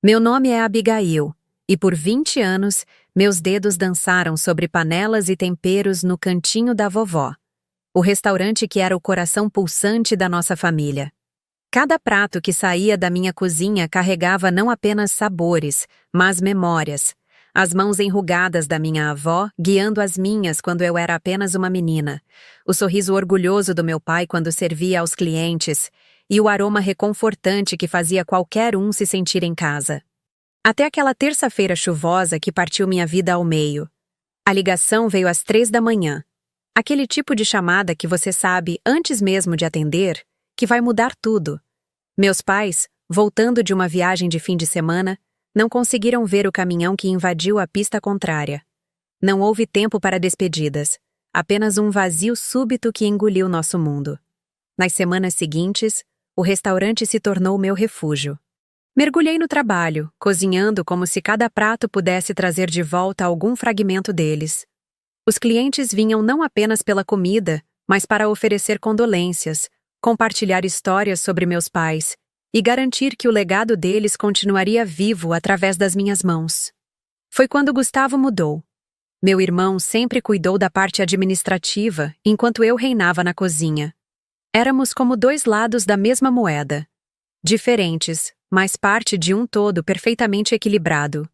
Meu nome é Abigail, e por 20 anos, meus dedos dançaram sobre panelas e temperos no cantinho da vovó, o restaurante que era o coração pulsante da nossa família. Cada prato que saía da minha cozinha carregava não apenas sabores, mas memórias. As mãos enrugadas da minha avó, guiando as minhas quando eu era apenas uma menina. O sorriso orgulhoso do meu pai quando servia aos clientes. E o aroma reconfortante que fazia qualquer um se sentir em casa. Até aquela terça-feira chuvosa que partiu minha vida ao meio. A ligação veio às 3 da manhã. Aquele tipo de chamada que você sabe, antes mesmo de atender, que vai mudar tudo. Meus pais, voltando de uma viagem de fim de semana, não conseguiram ver o caminhão que invadiu a pista contrária. Não houve tempo para despedidas, apenas um vazio súbito que engoliu nosso mundo. Nas semanas seguintes, o restaurante se tornou meu refúgio. Mergulhei no trabalho, cozinhando como se cada prato pudesse trazer de volta algum fragmento deles. Os clientes vinham não apenas pela comida, mas para oferecer condolências, compartilhar histórias sobre meus pais e garantir que o legado deles continuaria vivo através das minhas mãos. Foi quando Gustavo mudou. Meu irmão sempre cuidou da parte administrativa, enquanto eu reinava na cozinha. Éramos como dois lados da mesma moeda. Diferentes, mas parte de um todo perfeitamente equilibrado.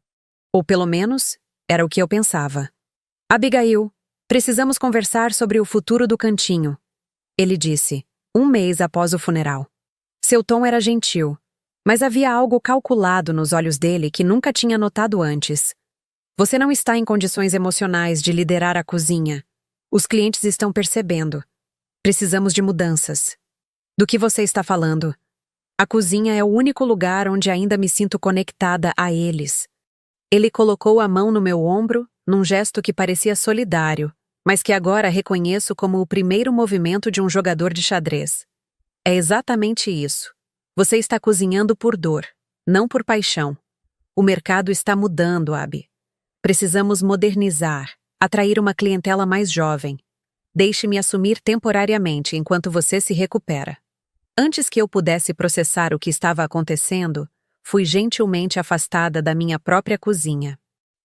Ou pelo menos, era o que eu pensava. Abigail, precisamos conversar sobre o futuro do cantinho, ele disse, um mês após o funeral. Seu tom era gentil, mas havia algo calculado nos olhos dele que nunca tinha notado antes. Você não está em condições emocionais de liderar a cozinha. Os clientes estão percebendo. Precisamos de mudanças. Do que você está falando? A cozinha é o único lugar onde ainda me sinto conectada a eles. Ele colocou a mão no meu ombro, num gesto que parecia solidário, mas que agora reconheço como o primeiro movimento de um jogador de xadrez. É exatamente isso. Você está cozinhando por dor, não por paixão. O mercado está mudando, Abi. Precisamos modernizar, atrair uma clientela mais jovem. Deixe-me assumir temporariamente enquanto você se recupera. Antes que eu pudesse processar o que estava acontecendo, fui gentilmente afastada da minha própria cozinha.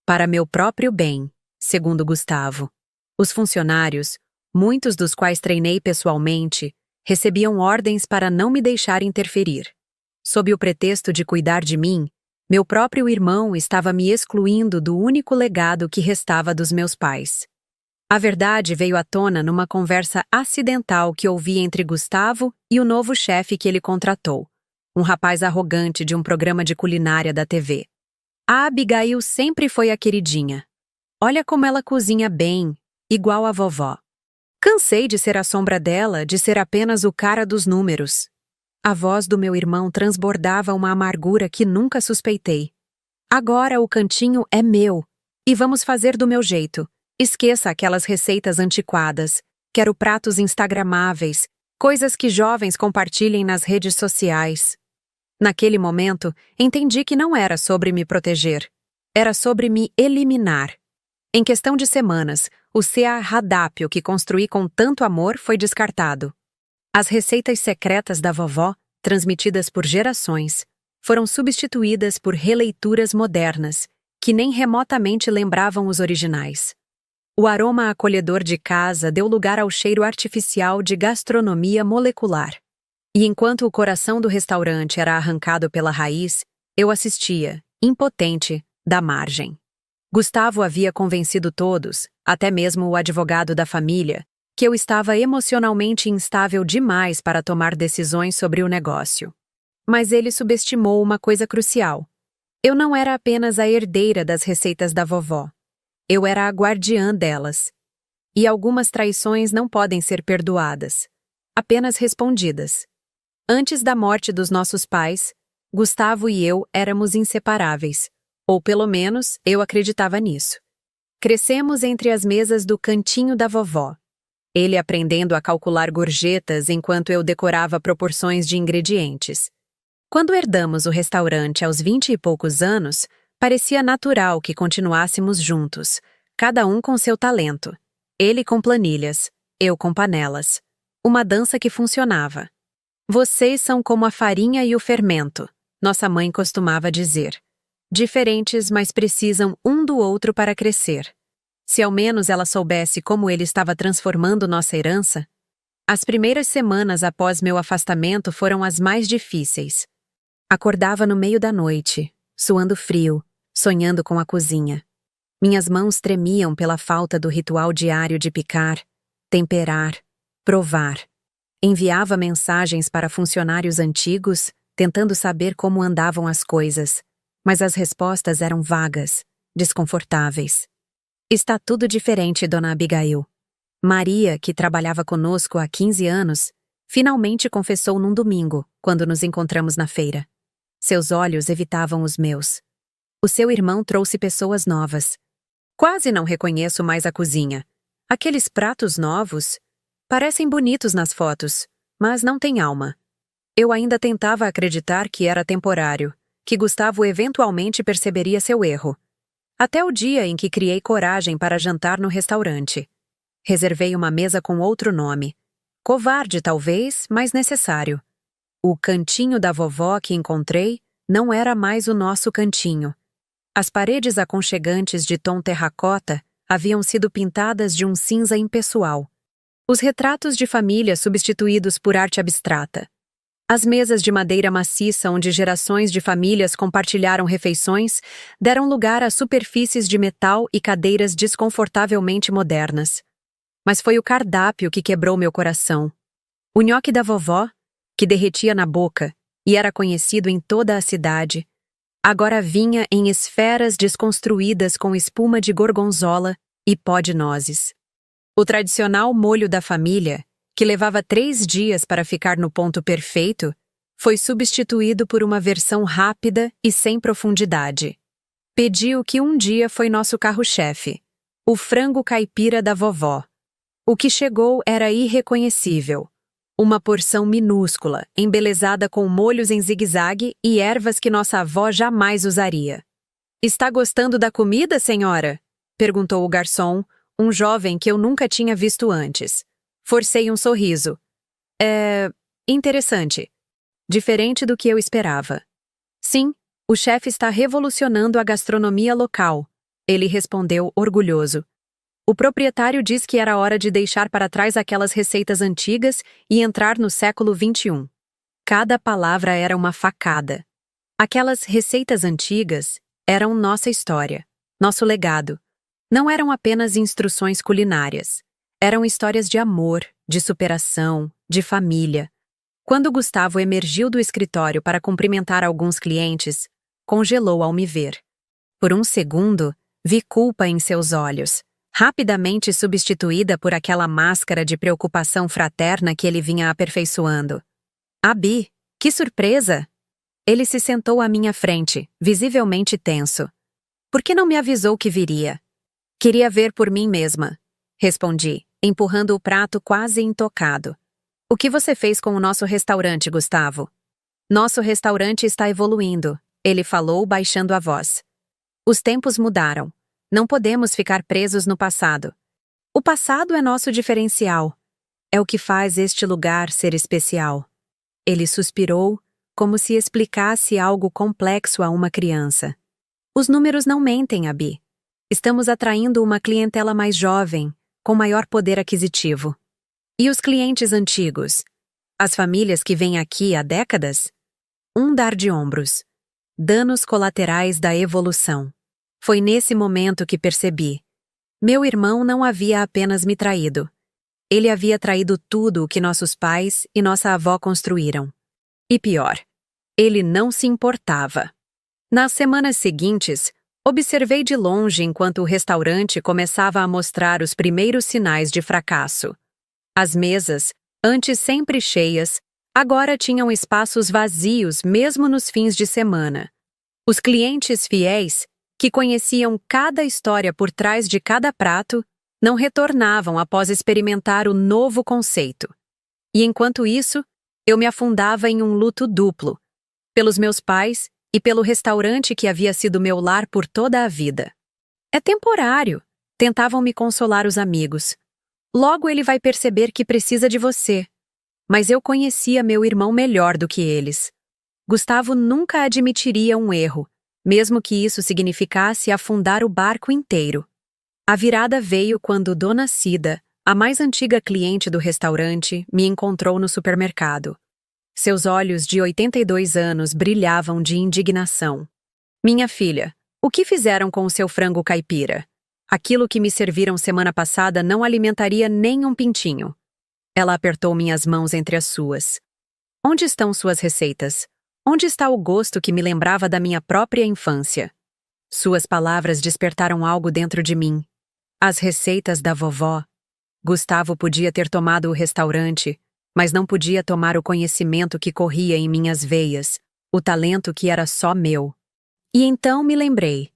Para meu próprio bem, segundo Gustavo. Os funcionários, muitos dos quais treinei pessoalmente, recebiam ordens para não me deixar interferir. Sob o pretexto de cuidar de mim, meu próprio irmão estava me excluindo do único legado que restava dos meus pais. A verdade veio à tona numa conversa acidental que ouvi entre Gustavo e o novo chefe que ele contratou, um rapaz arrogante de um programa de culinária da TV. A Abigail sempre foi a queridinha. Olha como ela cozinha bem, igual a vovó. Cansei de ser a sombra dela, de ser apenas o cara dos números. A voz do meu irmão transbordava uma amargura que nunca suspeitei. Agora o cantinho é meu, e vamos fazer do meu jeito. Esqueça aquelas receitas antiquadas. Quero pratos instagramáveis, coisas que jovens compartilhem nas redes sociais. Naquele momento, entendi que não era sobre me proteger. Era sobre me eliminar. Em questão de semanas, o cardápio que construí com tanto amor foi descartado. As receitas secretas da vovó, transmitidas por gerações, foram substituídas por releituras modernas, que nem remotamente lembravam os originais. O aroma acolhedor de casa deu lugar ao cheiro artificial de gastronomia molecular. E enquanto o coração do restaurante era arrancado pela raiz, eu assistia, impotente, da margem. Gustavo havia convencido todos, até mesmo o advogado da família, que eu estava emocionalmente instável demais para tomar decisões sobre o negócio. Mas ele subestimou uma coisa crucial. Eu não era apenas a herdeira das receitas da vovó. Eu era a guardiã delas. E algumas traições não podem ser perdoadas, apenas respondidas. Antes da morte dos nossos pais, Gustavo e eu éramos inseparáveis, ou pelo menos eu acreditava nisso. Crescemos entre as mesas do cantinho da vovó. Ele aprendendo a calcular gorjetas enquanto eu decorava proporções de ingredientes. Quando herdamos o restaurante aos 20 e poucos anos, parecia natural que continuássemos juntos, cada um com seu talento. Ele com planilhas, eu com panelas. Uma dança que funcionava. Vocês são como a farinha e o fermento, nossa mãe costumava dizer. diferentes, mas precisam um do outro para crescer. Se ao menos ela soubesse como ele estava transformando nossa herança. As primeiras semanas após meu afastamento foram as mais difíceis. Acordava no meio da noite, suando frio, sonhando com a cozinha. Minhas mãos tremiam pela falta do ritual diário de picar, temperar, provar. Enviava mensagens para funcionários antigos, tentando saber como andavam as coisas, mas as respostas eram vagas, desconfortáveis. Está tudo diferente, Dona Abigail. Maria, que trabalhava conosco há 15 anos, finalmente confessou num domingo, quando nos encontramos na feira. Seus olhos evitavam os meus. O seu irmão trouxe pessoas novas. Quase não reconheço mais a cozinha. Aqueles pratos novos parecem bonitos nas fotos, mas não têm alma. Eu ainda tentava acreditar que era temporário, que Gustavo eventualmente perceberia seu erro. Até o dia em que criei coragem para jantar no restaurante. Reservei uma mesa com outro nome. Covarde, talvez, mas necessário. O cantinho da vovó que encontrei não era mais o nosso cantinho. As paredes aconchegantes de tom terracota haviam sido pintadas de um cinza impessoal. Os retratos de família substituídos por arte abstrata. As mesas de madeira maciça onde gerações de famílias compartilharam refeições deram lugar a superfícies de metal e cadeiras desconfortavelmente modernas. Mas foi o cardápio que quebrou meu coração. O nhoque da vovó, que derretia na boca e era conhecido em toda a cidade, agora vinha em esferas desconstruídas com espuma de gorgonzola e pó de nozes. O tradicional molho da família, que levava 3 dias para ficar no ponto perfeito, foi substituído por uma versão rápida e sem profundidade. Pedi o que um dia foi nosso carro-chefe, o frango caipira da vovó. O que chegou era irreconhecível. Uma porção minúscula, embelezada com molhos em zigue-zague e ervas que nossa avó jamais usaria. "Está gostando da comida, senhora?" perguntou o garçom, um jovem que eu nunca tinha visto antes. Forcei um sorriso. Interessante. Diferente do que eu esperava. "Sim, o chefe está revolucionando a gastronomia local", ele respondeu orgulhoso. O proprietário diz que era hora de deixar para trás aquelas receitas antigas e entrar no século XXI. Cada palavra era uma facada. Aquelas receitas antigas eram nossa história, nosso legado. Não eram apenas instruções culinárias. Eram histórias de amor, de superação, de família. Quando Gustavo emergiu do escritório para cumprimentar alguns clientes, congelou ao me ver. Por um segundo, vi culpa em seus olhos, rapidamente substituída por aquela máscara de preocupação fraterna que ele vinha aperfeiçoando. "Abi, que surpresa!" Ele se sentou à minha frente, visivelmente tenso. "Por que não me avisou que viria?" "Queria ver por mim mesma", respondi, empurrando o prato quase intocado. "O que você fez com o nosso restaurante, Gustavo?" "Nosso restaurante está evoluindo", ele falou, baixando a voz. "Os tempos mudaram. Não podemos ficar presos no passado. O passado é nosso diferencial. É o que faz este lugar ser especial." Ele suspirou, como se explicasse algo complexo a uma criança. "Os números não mentem, Abi. Estamos atraindo uma clientela mais jovem, com maior poder aquisitivo. E os clientes antigos? As famílias que vêm aqui há décadas?" Um dar de ombros. Danos colaterais da evolução. Foi nesse momento que percebi. Meu irmão não havia apenas me traído. Ele havia traído tudo o que nossos pais e nossa avó construíram. E pior, ele não se importava. Nas semanas seguintes, observei de longe enquanto o restaurante começava a mostrar os primeiros sinais de fracasso. As mesas, antes sempre cheias, agora tinham espaços vazios mesmo nos fins de semana. Os clientes fiéis, que conheciam cada história por trás de cada prato, não retornavam após experimentar o novo conceito. E enquanto isso, eu me afundava em um luto duplo, pelos meus pais e pelo restaurante que havia sido meu lar por toda a vida. "É temporário", tentavam me consolar os amigos. "Logo ele vai perceber que precisa de você." Mas eu conhecia meu irmão melhor do que eles. Gustavo nunca admitiria um erro, mesmo que isso significasse afundar o barco inteiro. A virada veio quando Dona Cida, a mais antiga cliente do restaurante, me encontrou no supermercado. Seus olhos de 82 anos brilhavam de indignação. Minha filha, o que fizeram com o seu frango caipira? Aquilo que me serviram semana passada não alimentaria nem um pintinho. Ela apertou minhas mãos entre as suas. Onde estão suas receitas? Onde está o gosto que me lembrava da minha própria infância? Suas palavras despertaram algo dentro de mim. As receitas da vovó. Gustavo podia ter tomado o restaurante, mas não podia tomar o conhecimento que corria em minhas veias, o talento que era só meu. E então me lembrei.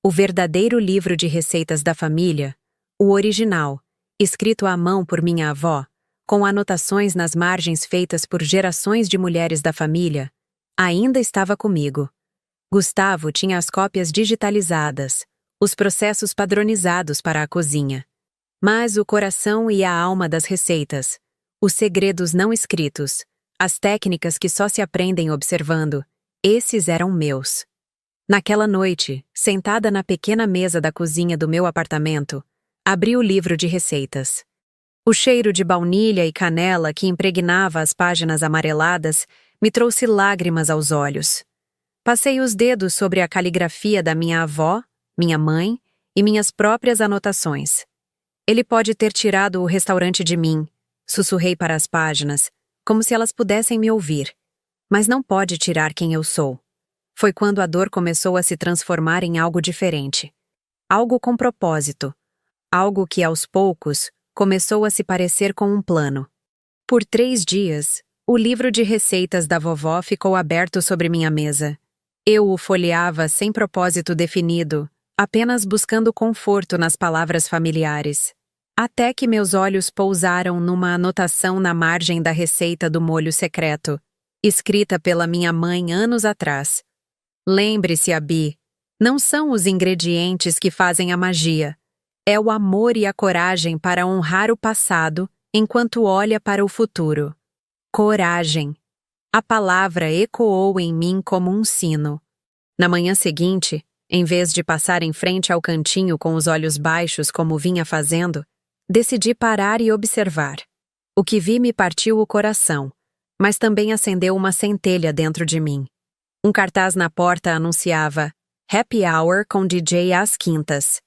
O verdadeiro livro de receitas da família, o original, escrito à mão por minha avó, com anotações nas margens feitas por gerações de mulheres da família, ainda estava comigo. Gustavo tinha as cópias digitalizadas, os processos padronizados para a cozinha. Mas o coração e a alma das receitas, os segredos não escritos, as técnicas que só se aprendem observando, esses eram meus. Naquela noite, sentada na pequena mesa da cozinha do meu apartamento, abri o livro de receitas. O cheiro de baunilha e canela que impregnava as páginas amareladas me trouxe lágrimas aos olhos. Passei os dedos sobre a caligrafia da minha avó, minha mãe e minhas próprias anotações. Ele pode ter tirado o restaurante de mim, sussurrei para as páginas, como se elas pudessem me ouvir, mas não pode tirar quem eu sou. Foi quando a dor começou a se transformar em algo diferente. Algo com propósito. Algo que, aos poucos, começou a se parecer com um plano. Por 3 dias, o livro de receitas da vovó ficou aberto sobre minha mesa. Eu o folheava sem propósito definido, apenas buscando conforto nas palavras familiares. Até que meus olhos pousaram numa anotação na margem da receita do molho secreto, escrita pela minha mãe anos atrás. Lembre-se, Abi, não são os ingredientes que fazem a magia. É o amor e a coragem para honrar o passado enquanto olha para o futuro. Coragem. A palavra ecoou em mim como um sino. Na manhã seguinte, em vez de passar em frente ao cantinho com os olhos baixos como vinha fazendo, decidi parar e observar. O que vi me partiu o coração, mas também acendeu uma centelha dentro de mim. Um cartaz na porta anunciava Happy Hour com DJ às quintas.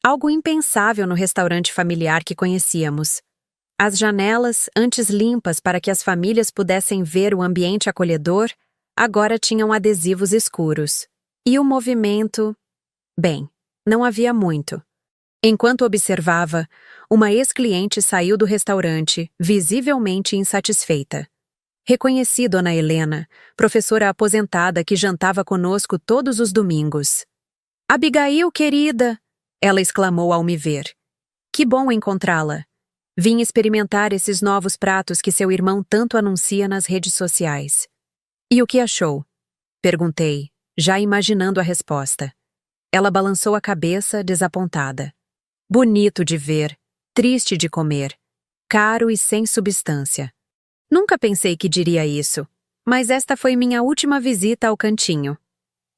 Algo impensável no restaurante familiar que conhecíamos. As janelas, antes limpas para que as famílias pudessem ver o ambiente acolhedor, agora tinham adesivos escuros. E o movimento... Bem, não havia muito. Enquanto observava, uma ex-cliente saiu do restaurante, visivelmente insatisfeita. Reconheci Dona Helena, professora aposentada que jantava conosco todos os domingos. "Abigail, querida!" ela exclamou ao me ver. "Que bom encontrá-la. Vim experimentar esses novos pratos que seu irmão tanto anuncia nas redes sociais." "E o que achou?" perguntei, já imaginando a resposta. Ela balançou a cabeça, desapontada. "Bonito de ver, triste de comer, caro e sem substância." Nunca pensei que diria isso, mas esta foi minha última visita ao cantinho.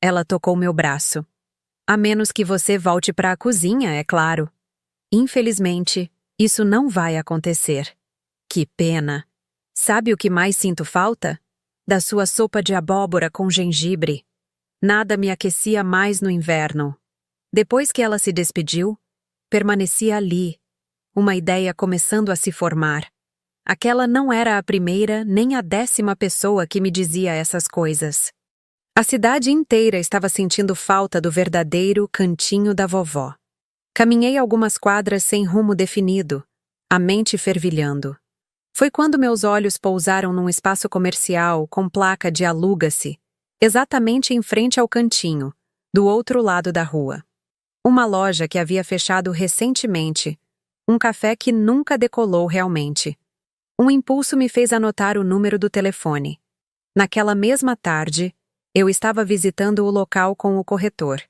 Ela tocou meu braço. "A menos que você volte para a cozinha, é claro." "Infelizmente, isso não vai acontecer." "Que pena. Sabe o que mais sinto falta? Da sua sopa de abóbora com gengibre. Nada me aquecia mais no inverno." Depois que ela se despediu, permaneci ali, uma ideia começando a se formar. Aquela não era a primeira nem a 10ª pessoa que me dizia essas coisas. A cidade inteira estava sentindo falta do verdadeiro cantinho da vovó. Caminhei algumas quadras sem rumo definido, a mente fervilhando. Foi quando meus olhos pousaram num espaço comercial com placa de "Aluga-se", exatamente em frente ao cantinho, do outro lado da rua. Uma loja que havia fechado recentemente, um café que nunca decolou realmente. Um impulso me fez anotar o número do telefone. Naquela mesma tarde, eu estava visitando o local com o corretor.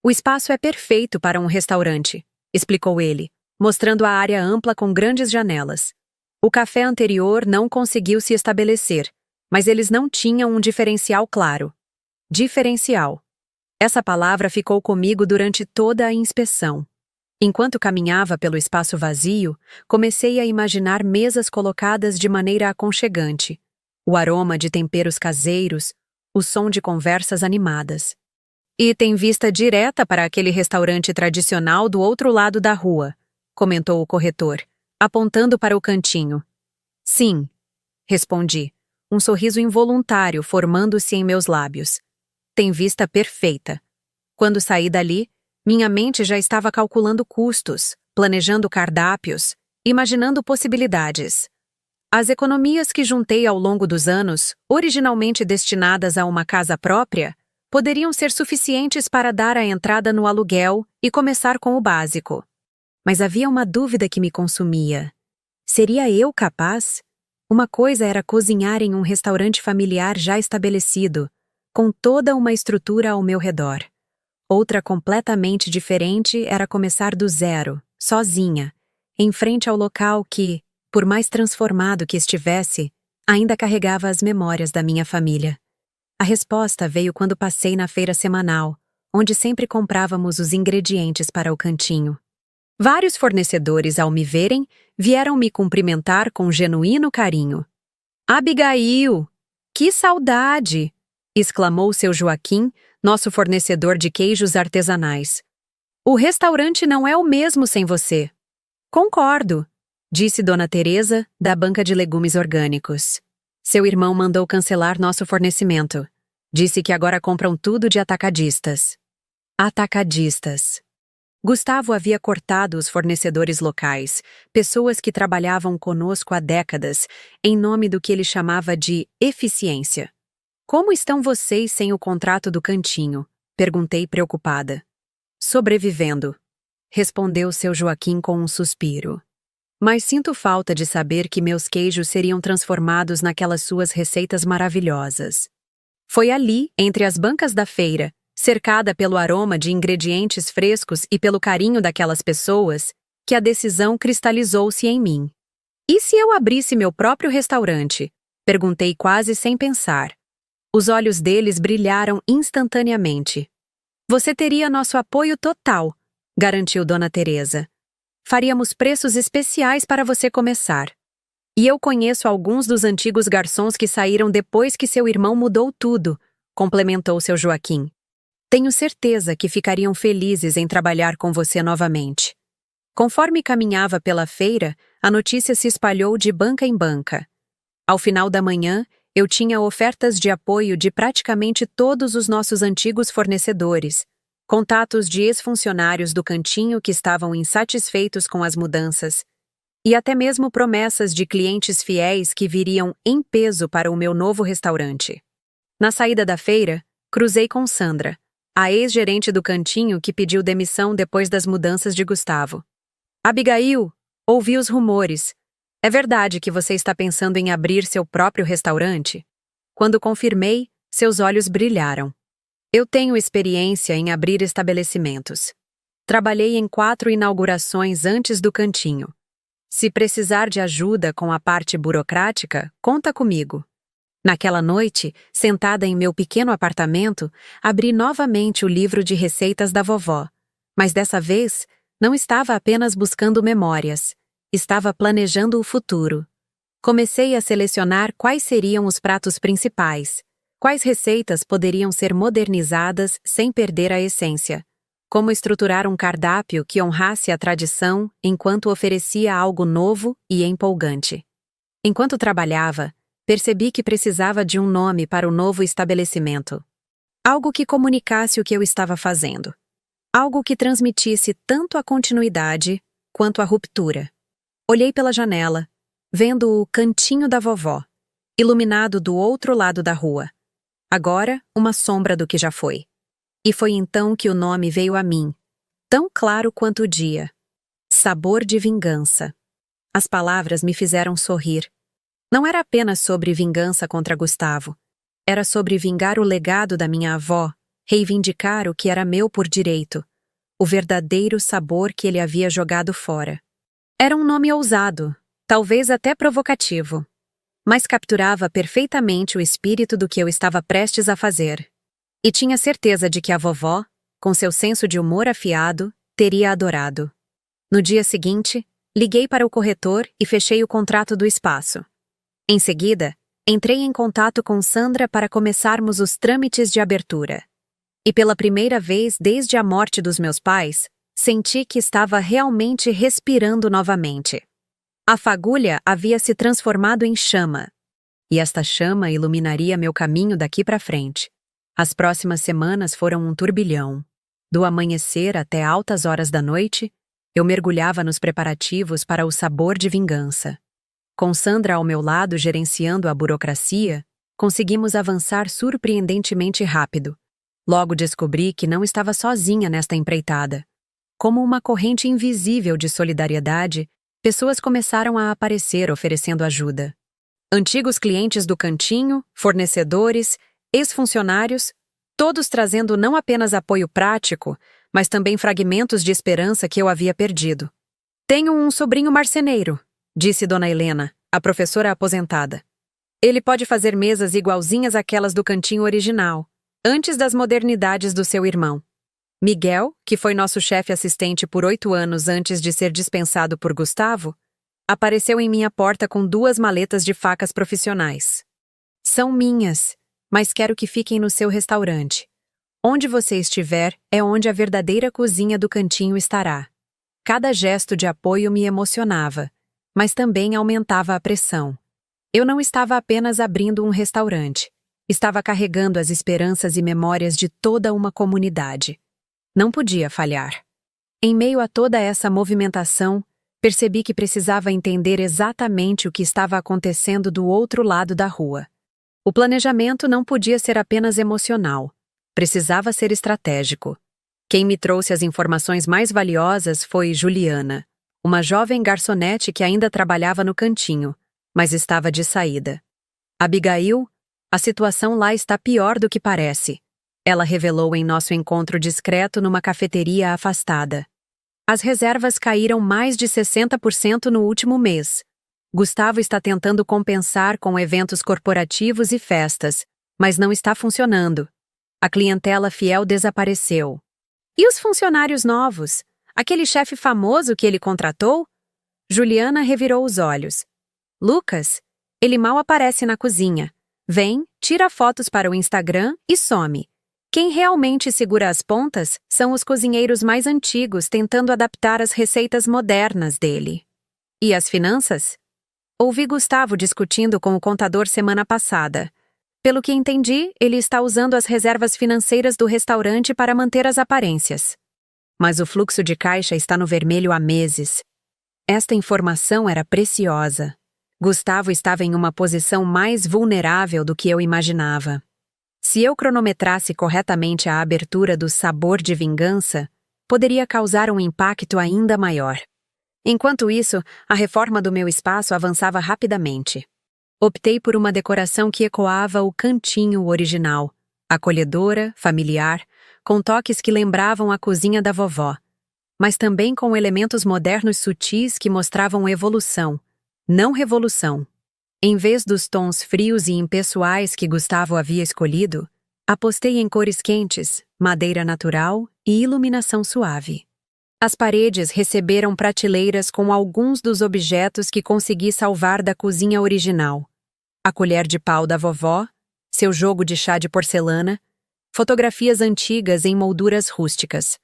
"O espaço é perfeito para um restaurante", explicou ele, mostrando a área ampla com grandes janelas. O café anterior não conseguiu se estabelecer, mas eles não tinham um diferencial claro. Diferencial. Essa palavra ficou comigo durante toda a inspeção. Enquanto caminhava pelo espaço vazio, comecei a imaginar mesas colocadas de maneira aconchegante, o aroma de temperos caseiros, o som de conversas animadas. E tem vista direta para aquele restaurante tradicional do outro lado da rua, comentou o corretor, apontando para o cantinho. Sim, respondi, um sorriso involuntário formando-se em meus lábios. Tem vista perfeita. Quando saí dali, minha mente já estava calculando custos, planejando cardápios, imaginando possibilidades. As economias que juntei ao longo dos anos, originalmente destinadas a uma casa própria, poderiam ser suficientes para dar a entrada no aluguel e começar com o básico. Mas havia uma dúvida que me consumia. Seria eu capaz? Uma coisa era cozinhar em um restaurante familiar já estabelecido, com toda uma estrutura ao meu redor. Outra completamente diferente era começar do zero, sozinha, em frente ao local que, por mais transformado que estivesse, ainda carregava as memórias da minha família. A resposta veio quando passei na feira semanal, onde sempre comprávamos os ingredientes para o cantinho. Vários fornecedores, ao me verem, vieram me cumprimentar com genuíno carinho. Abigail! Que saudade! Exclamou seu Joaquim, nosso fornecedor de queijos artesanais. O restaurante não é o mesmo sem você. Concordo, disse Dona Teresa, da banca de legumes orgânicos. Seu irmão mandou cancelar nosso fornecimento. Disse que agora compram tudo de atacadistas. Atacadistas. Gustavo havia cortado os fornecedores locais, pessoas que trabalhavam conosco há décadas, em nome do que ele chamava de eficiência. Como estão vocês sem o contrato do cantinho? Perguntei preocupada. Sobrevivendo, respondeu seu Joaquim com um suspiro. Mas sinto falta de saber que meus queijos seriam transformados naquelas suas receitas maravilhosas. Foi ali, entre as bancas da feira, cercada pelo aroma de ingredientes frescos e pelo carinho daquelas pessoas, que a decisão cristalizou-se em mim. E se eu abrisse meu próprio restaurante? Perguntei quase sem pensar. Os olhos deles brilharam instantaneamente. Você teria nosso apoio total, garantiu Dona Teresa. Faríamos preços especiais para você começar. E eu conheço alguns dos antigos garçons que saíram depois que seu irmão mudou tudo, complementou seu Joaquim. Tenho certeza que ficariam felizes em trabalhar com você novamente. Conforme caminhava pela feira, a notícia se espalhou de banca em banca. Ao final da manhã, eu tinha ofertas de apoio de praticamente todos os nossos antigos fornecedores, contatos de ex-funcionários do cantinho que estavam insatisfeitos com as mudanças, e até mesmo promessas de clientes fiéis que viriam em peso para o meu novo restaurante. Na saída da feira, cruzei com Sandra, a ex-gerente do cantinho que pediu demissão depois das mudanças de Gustavo. Abigail, ouvi os rumores. É verdade que você está pensando em abrir seu próprio restaurante? Quando confirmei, seus olhos brilharam. Eu tenho experiência em abrir estabelecimentos. Trabalhei em 4 inaugurações antes do cantinho. Se precisar de ajuda com a parte burocrática, conta comigo. Naquela noite, sentada em meu pequeno apartamento, abri novamente o livro de receitas da vovó. Mas dessa vez, não estava apenas buscando memórias. Estava planejando o futuro. Comecei a selecionar quais seriam os pratos principais, quais receitas poderiam ser modernizadas sem perder a essência, como estruturar um cardápio que honrasse a tradição enquanto oferecia algo novo e empolgante. Enquanto trabalhava, percebi que precisava de um nome para o novo estabelecimento. Algo que comunicasse o que eu estava fazendo. Algo que transmitisse tanto a continuidade quanto a ruptura. Olhei pela janela, vendo o cantinho da vovó, iluminado do outro lado da rua. Agora, uma sombra do que já foi. E foi então que o nome veio a mim, tão claro quanto o dia. Sabor de vingança. As palavras me fizeram sorrir. Não era apenas sobre vingança contra Gustavo. Era sobre vingar o legado da minha avó, reivindicar o que era meu por direito, o verdadeiro sabor que ele havia jogado fora. Era um nome ousado, talvez até provocativo, mas capturava perfeitamente o espírito do que eu estava prestes a fazer. E tinha certeza de que a vovó, com seu senso de humor afiado, teria adorado. No dia seguinte, liguei para o corretor e fechei o contrato do espaço. Em seguida, entrei em contato com Sandra para começarmos os trâmites de abertura. E pela primeira vez desde a morte dos meus pais, senti que estava realmente respirando novamente. A fagulha havia se transformado em chama. E esta chama iluminaria meu caminho daqui para frente. As próximas semanas foram um turbilhão. Do amanhecer até altas horas da noite, eu mergulhava nos preparativos para o sabor de vingança. Com Sandra ao meu lado gerenciando a burocracia, conseguimos avançar surpreendentemente rápido. Logo descobri que não estava sozinha nesta empreitada. Como uma corrente invisível de solidariedade, pessoas começaram a aparecer oferecendo ajuda. Antigos clientes do cantinho, fornecedores, ex-funcionários, todos trazendo não apenas apoio prático, mas também fragmentos de esperança que eu havia perdido. Tenho um sobrinho marceneiro, disse Dona Helena, a professora aposentada. Ele pode fazer mesas igualzinhas àquelas do cantinho original, antes das modernidades do seu irmão. Miguel, que foi nosso chefe assistente por 8 anos antes de ser dispensado por Gustavo, apareceu em minha porta com 2 maletas de facas profissionais. São minhas, mas quero que fiquem no seu restaurante. Onde você estiver é onde a verdadeira cozinha do cantinho estará. Cada gesto de apoio me emocionava, mas também aumentava a pressão. Eu não estava apenas abrindo um restaurante. Estava carregando as esperanças e memórias de toda uma comunidade. Não podia falhar. Em meio a toda essa movimentação, percebi que precisava entender exatamente o que estava acontecendo do outro lado da rua. O planejamento não podia ser apenas emocional. Precisava ser estratégico. Quem me trouxe as informações mais valiosas foi Juliana, uma jovem garçonete que ainda trabalhava no cantinho, mas estava de saída. Abigail, a situação lá está pior do que parece. Ela revelou em nosso encontro discreto numa cafeteria afastada. As reservas caíram mais de 60% no último mês. Gustavo está tentando compensar com eventos corporativos e festas, mas não está funcionando. A clientela fiel desapareceu. E os funcionários novos? Aquele chefe famoso que ele contratou? Juliana revirou os olhos. Lucas? Ele mal aparece na cozinha. Vem, tira fotos para o Instagram e some. Quem realmente segura as pontas são os cozinheiros mais antigos tentando adaptar as receitas modernas dele. E as finanças? Ouvi Gustavo discutindo com o contador semana passada. Pelo que entendi, ele está usando as reservas financeiras do restaurante para manter as aparências. Mas o fluxo de caixa está no vermelho há meses. Esta informação era preciosa. Gustavo estava em uma posição mais vulnerável do que eu imaginava. Se eu cronometrasse corretamente a abertura do Sabor de Vingança, poderia causar um impacto ainda maior. Enquanto isso, a reforma do meu espaço avançava rapidamente. Optei por uma decoração que ecoava o cantinho original, acolhedora, familiar, com toques que lembravam a cozinha da vovó, mas também com elementos modernos sutis que mostravam evolução, não revolução. Em vez dos tons frios e impessoais que Gustavo havia escolhido, apostei em cores quentes, madeira natural e iluminação suave. As paredes receberam prateleiras com alguns dos objetos que consegui salvar da cozinha original. A colher de pau da vovó, seu jogo de chá de porcelana, fotografias antigas em molduras rústicas.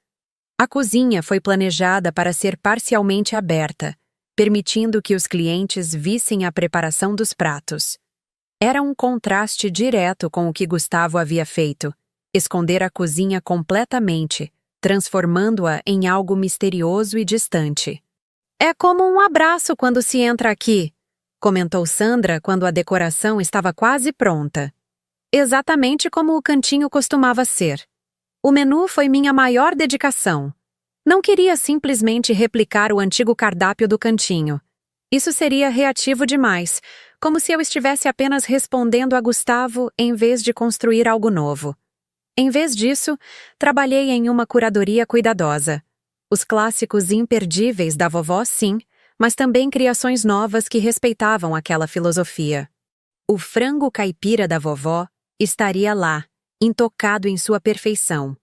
A cozinha foi planejada para ser parcialmente aberta, permitindo que os clientes vissem a preparação dos pratos. Era um contraste direto com o que Gustavo havia feito, esconder a cozinha completamente, transformando-a em algo misterioso e distante. É como um abraço quando se entra aqui, comentou Sandra quando a decoração estava quase pronta. Exatamente como o cantinho costumava ser. O menu foi minha maior dedicação. Não queria simplesmente replicar o antigo cardápio do cantinho. Isso seria reativo demais, como se eu estivesse apenas respondendo a Gustavo em vez de construir algo novo. Em vez disso, trabalhei em uma curadoria cuidadosa. Os clássicos imperdíveis da vovó, sim, mas também criações novas que respeitavam aquela filosofia. O frango caipira da vovó estaria lá, intocado em sua perfeição.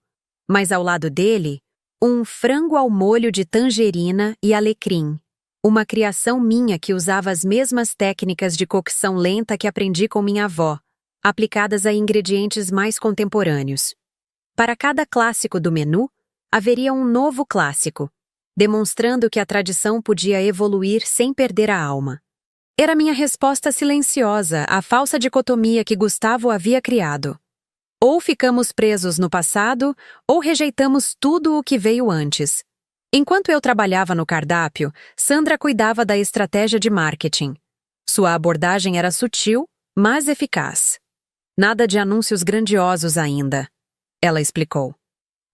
Mas ao lado dele, um frango ao molho de tangerina e alecrim. Uma criação minha que usava as mesmas técnicas de cocção lenta que aprendi com minha avó, aplicadas a ingredientes mais contemporâneos. Para cada clássico do menu, haveria um novo clássico, demonstrando que a tradição podia evoluir sem perder a alma. Era minha resposta silenciosa à falsa dicotomia que Gustavo havia criado. Ou ficamos presos no passado, ou rejeitamos tudo o que veio antes. Enquanto eu trabalhava no cardápio, Sandra cuidava da estratégia de marketing. Sua abordagem era sutil, mas eficaz. Nada de anúncios grandiosos ainda, ela explicou.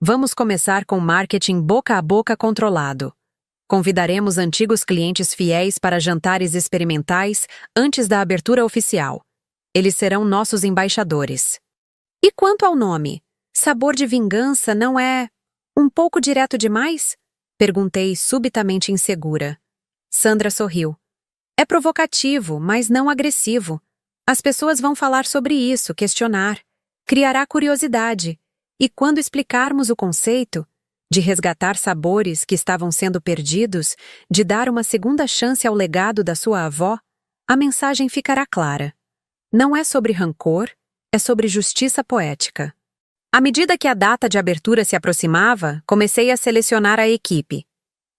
Vamos começar com marketing boca a boca controlado. Convidaremos antigos clientes fiéis para jantares experimentais antes da abertura oficial. Eles serão nossos embaixadores. E quanto ao nome? Sabor de Vingança não é um pouco direto demais? Perguntei subitamente insegura. Sandra sorriu. É provocativo, mas não agressivo. As pessoas vão falar sobre isso, questionar. Criará curiosidade. E quando explicarmos o conceito, de resgatar sabores que estavam sendo perdidos, de dar uma segunda chance ao legado da sua avó, a mensagem ficará clara. Não é sobre rancor, é sobre justiça poética. À medida que a data de abertura se aproximava, comecei a selecionar a equipe.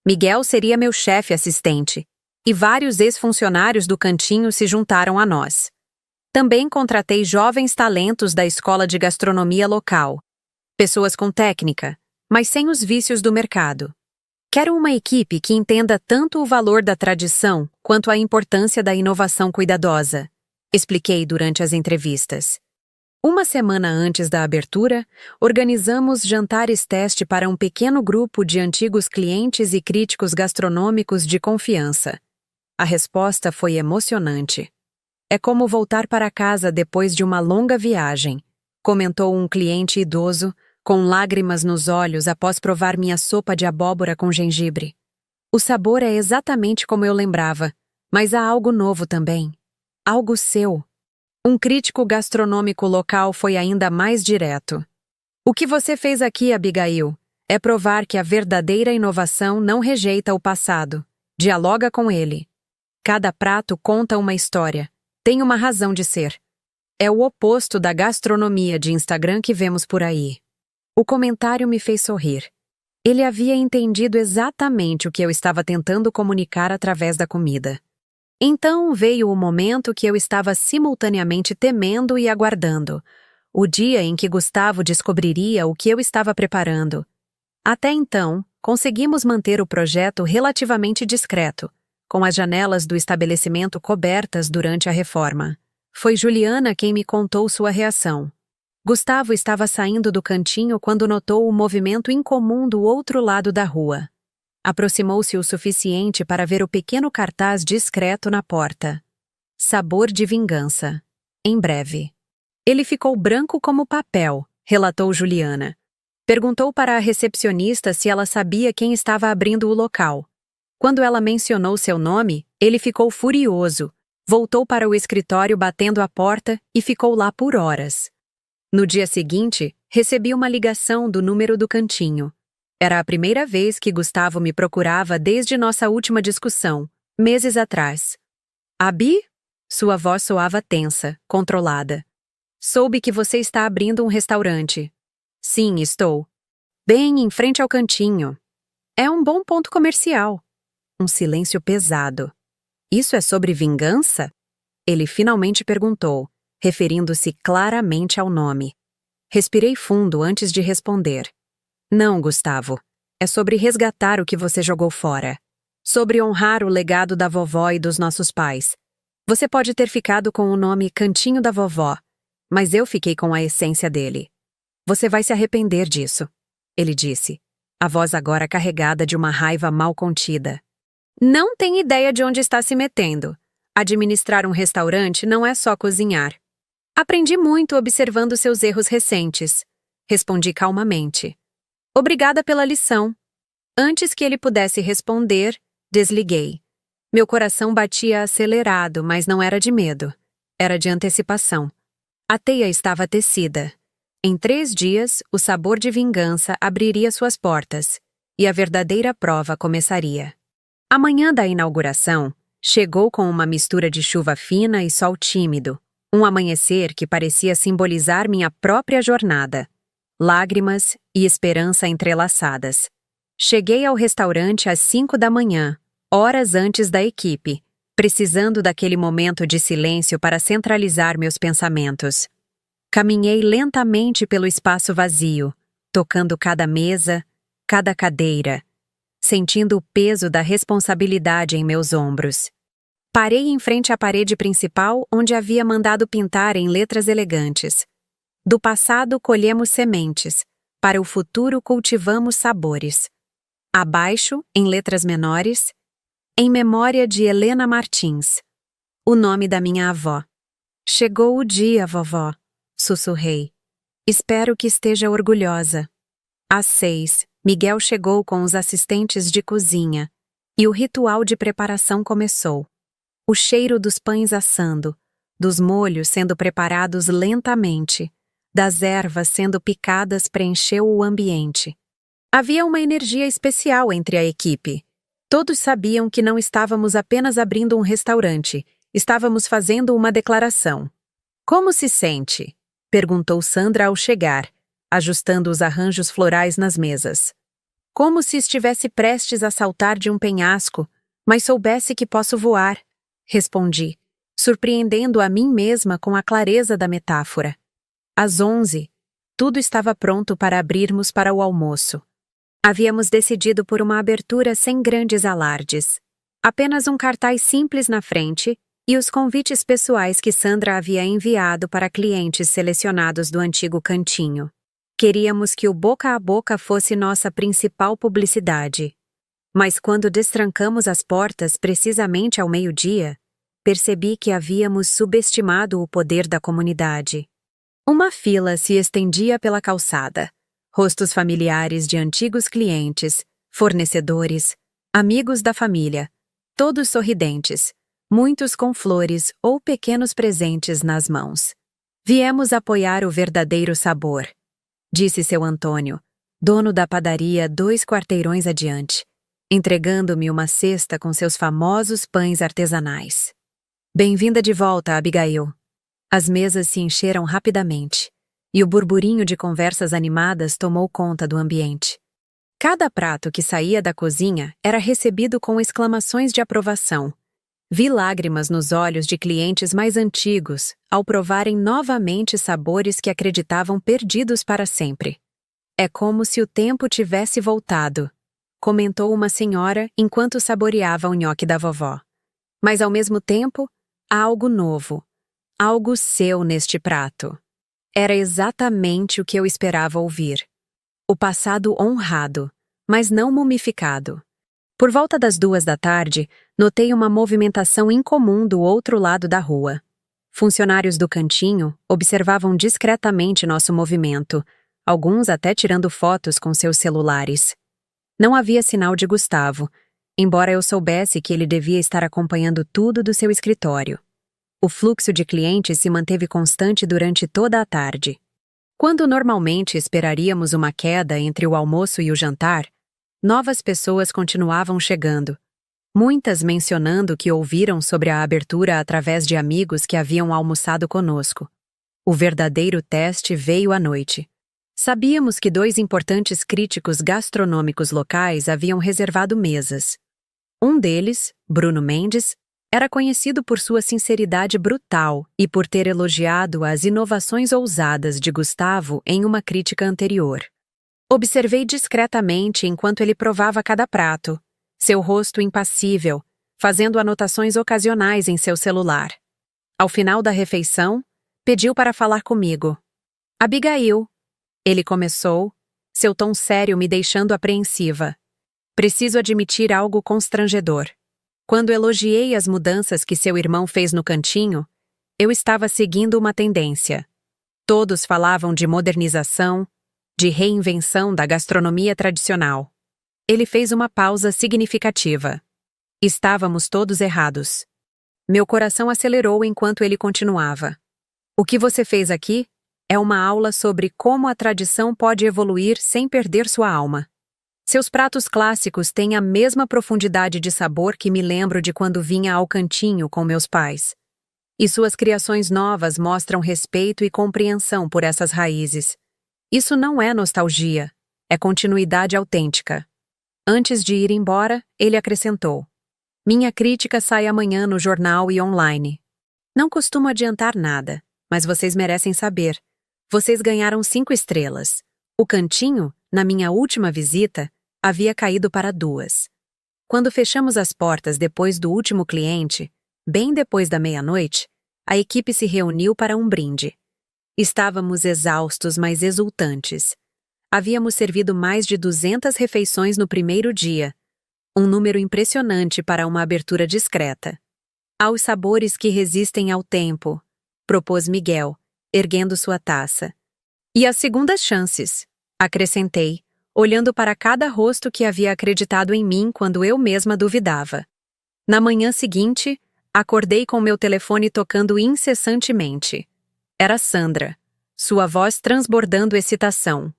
Miguel seria meu chefe assistente, e vários ex-funcionários do cantinho se juntaram a nós. Também contratei jovens talentos da escola de gastronomia local, pessoas com técnica, mas sem os vícios do mercado. Quero uma equipe que entenda tanto o valor da tradição quanto a importância da inovação cuidadosa, expliquei durante as entrevistas. Uma semana antes da abertura, organizamos jantares teste para um pequeno grupo de antigos clientes e críticos gastronômicos de confiança. A resposta foi emocionante. É como voltar para casa depois de uma longa viagem, comentou um cliente idoso, com lágrimas nos olhos após provar minha sopa de abóbora com gengibre. O sabor é exatamente como eu lembrava, mas há algo novo também. Algo seu. Um crítico gastronômico local foi ainda mais direto. O que você fez aqui, Abigail, é provar que a verdadeira inovação não rejeita o passado, dialoga com ele. Cada prato conta uma história, tem uma razão de ser. É o oposto da gastronomia de Instagram que vemos por aí. O comentário me fez sorrir. Ele havia entendido exatamente o que eu estava tentando comunicar através da comida. Então veio o momento que eu estava simultaneamente temendo e aguardando. O dia em que Gustavo descobriria o que eu estava preparando. Até então, conseguimos manter o projeto relativamente discreto, com as janelas do estabelecimento cobertas durante a reforma. Foi Juliana quem me contou sua reação. Gustavo estava saindo do cantinho quando notou o movimento incomum do outro lado da rua. Aproximou-se o suficiente para ver o pequeno cartaz discreto na porta. Sabor de Vingança. Em breve. Ele ficou branco como papel, relatou Juliana. Perguntou para a recepcionista se ela sabia quem estava abrindo o local. Quando ela mencionou seu nome, ele ficou furioso. Voltou para o escritório batendo a porta e ficou lá por horas. No dia seguinte, recebi uma ligação do número do cantinho. Era a primeira vez que Gustavo me procurava desde nossa última discussão, meses atrás. Abi? Sua voz soava tensa, controlada. Soube que você está abrindo um restaurante. Sim, estou. Bem em frente ao cantinho. É um bom ponto comercial. Um silêncio pesado. Isso é sobre vingança? Ele finalmente perguntou, referindo-se claramente ao nome. Respirei fundo antes de responder. Não, Gustavo. É sobre resgatar o que você jogou fora. Sobre honrar o legado da vovó e dos nossos pais. Você pode ter ficado com o nome Cantinho da Vovó, mas eu fiquei com a essência dele. Você vai se arrepender disso, ele disse, a voz agora carregada de uma raiva mal contida. Não tem ideia de onde está se metendo. Administrar um restaurante não é só cozinhar. Aprendi muito observando seus erros recentes. Respondi calmamente. Obrigada pela lição. Antes que ele pudesse responder, desliguei. Meu coração batia acelerado, mas não era de medo. Era de antecipação. A teia estava tecida. Em 3 dias, o sabor de vingança abriria suas portas, e a verdadeira prova começaria. A manhã da inauguração chegou com uma mistura de chuva fina e sol tímido, um amanhecer que parecia simbolizar minha própria jornada. Lágrimas e esperança entrelaçadas. Cheguei ao restaurante às 5 da manhã, horas antes da equipe, precisando daquele momento de silêncio para centralizar meus pensamentos. Caminhei lentamente pelo espaço vazio, tocando cada mesa, cada cadeira, sentindo o peso da responsabilidade em meus ombros. Parei em frente à parede principal onde havia mandado pintar em letras elegantes. Do passado colhemos sementes, para o futuro cultivamos sabores. Abaixo, em letras menores, em memória de Helena Martins, o nome da minha avó. Chegou o dia, vovó, sussurrei. Espero que esteja orgulhosa. Às 6, Miguel chegou com os assistentes de cozinha, e o ritual de preparação começou. O cheiro dos pães assando, dos molhos sendo preparados lentamente, das ervas sendo picadas preencheu o ambiente. Havia uma energia especial entre a equipe. Todos sabiam que não estávamos apenas abrindo um restaurante, estávamos fazendo uma declaração. Como se sente? Perguntou Sandra ao chegar, ajustando os arranjos florais nas mesas. Como se estivesse prestes a saltar de um penhasco, mas soubesse que posso voar, respondi, surpreendendo a mim mesma com a clareza da metáfora. Às 11, tudo estava pronto para abrirmos para o almoço. Havíamos decidido por uma abertura sem grandes alardes. Apenas um cartaz simples na frente e os convites pessoais que Sandra havia enviado para clientes selecionados do antigo cantinho. Queríamos que o boca a boca fosse nossa principal publicidade. Mas quando destrancamos as portas precisamente ao meio-dia, percebi que havíamos subestimado o poder da comunidade. Uma fila se estendia pela calçada. Rostos familiares de antigos clientes, fornecedores, amigos da família, todos sorridentes, muitos com flores ou pequenos presentes nas mãos. Viemos apoiar o verdadeiro sabor, disse seu Antônio, dono da padaria 2 quarteirões adiante, entregando-me uma cesta com seus famosos pães artesanais. Bem-vinda de volta, Abigail. As mesas se encheram rapidamente, e o burburinho de conversas animadas tomou conta do ambiente. Cada prato que saía da cozinha era recebido com exclamações de aprovação. Vi lágrimas nos olhos de clientes mais antigos ao provarem novamente sabores que acreditavam perdidos para sempre. É como se o tempo tivesse voltado, comentou uma senhora enquanto saboreava o nhoque da vovó. Mas ao mesmo tempo, há algo novo, algo seu neste prato. Era exatamente o que eu esperava ouvir. O passado honrado, mas não mumificado. Por volta das 2 da tarde, notei uma movimentação incomum do outro lado da rua. Funcionários do cantinho observavam discretamente nosso movimento, alguns até tirando fotos com seus celulares. Não havia sinal de Gustavo, embora eu soubesse que ele devia estar acompanhando tudo do seu escritório. O fluxo de clientes se manteve constante durante toda a tarde. Quando normalmente esperaríamos uma queda entre o almoço e o jantar, novas pessoas continuavam chegando, muitas mencionando que ouviram sobre a abertura através de amigos que haviam almoçado conosco. O verdadeiro teste veio à noite. Sabíamos que 2 importantes críticos gastronômicos locais haviam reservado mesas. Um deles, Bruno Mendes, era conhecido por sua sinceridade brutal e por ter elogiado as inovações ousadas de Gustavo em uma crítica anterior. Observei discretamente enquanto ele provava cada prato, seu rosto impassível, fazendo anotações ocasionais em seu celular. Ao final da refeição, pediu para falar comigo. Abigail, ele começou, seu tom sério me deixando apreensiva. Preciso admitir algo constrangedor. Quando elogiei as mudanças que seu irmão fez no cantinho, eu estava seguindo uma tendência. Todos falavam de modernização, de reinvenção da gastronomia tradicional. Ele fez uma pausa significativa. Estávamos todos errados. Meu coração acelerou enquanto ele continuava. O que você fez aqui? É uma aula sobre como a tradição pode evoluir sem perder sua alma. Seus pratos clássicos têm a mesma profundidade de sabor que me lembro de quando vinha ao cantinho com meus pais. E suas criações novas mostram respeito e compreensão por essas raízes. Isso não é nostalgia, é continuidade autêntica. Antes de ir embora, ele acrescentou: minha crítica sai amanhã no jornal e online. Não costumo adiantar nada, mas vocês merecem saber. Vocês ganharam 5 estrelas. O cantinho, na minha última visita, havia caído para 2. Quando fechamos as portas depois do último cliente, bem depois da meia-noite, a equipe se reuniu para um brinde. Estávamos exaustos, mas exultantes. Havíamos servido mais de 200 refeições no primeiro dia, um número impressionante para uma abertura discreta. Aos sabores que resistem ao tempo, propôs Miguel, erguendo sua taça. E as segundas chances, acrescentei, olhando para cada rosto que havia acreditado em mim quando eu mesma duvidava. Na manhã seguinte, acordei com meu telefone tocando incessantemente. Era Sandra, sua voz transbordando excitação.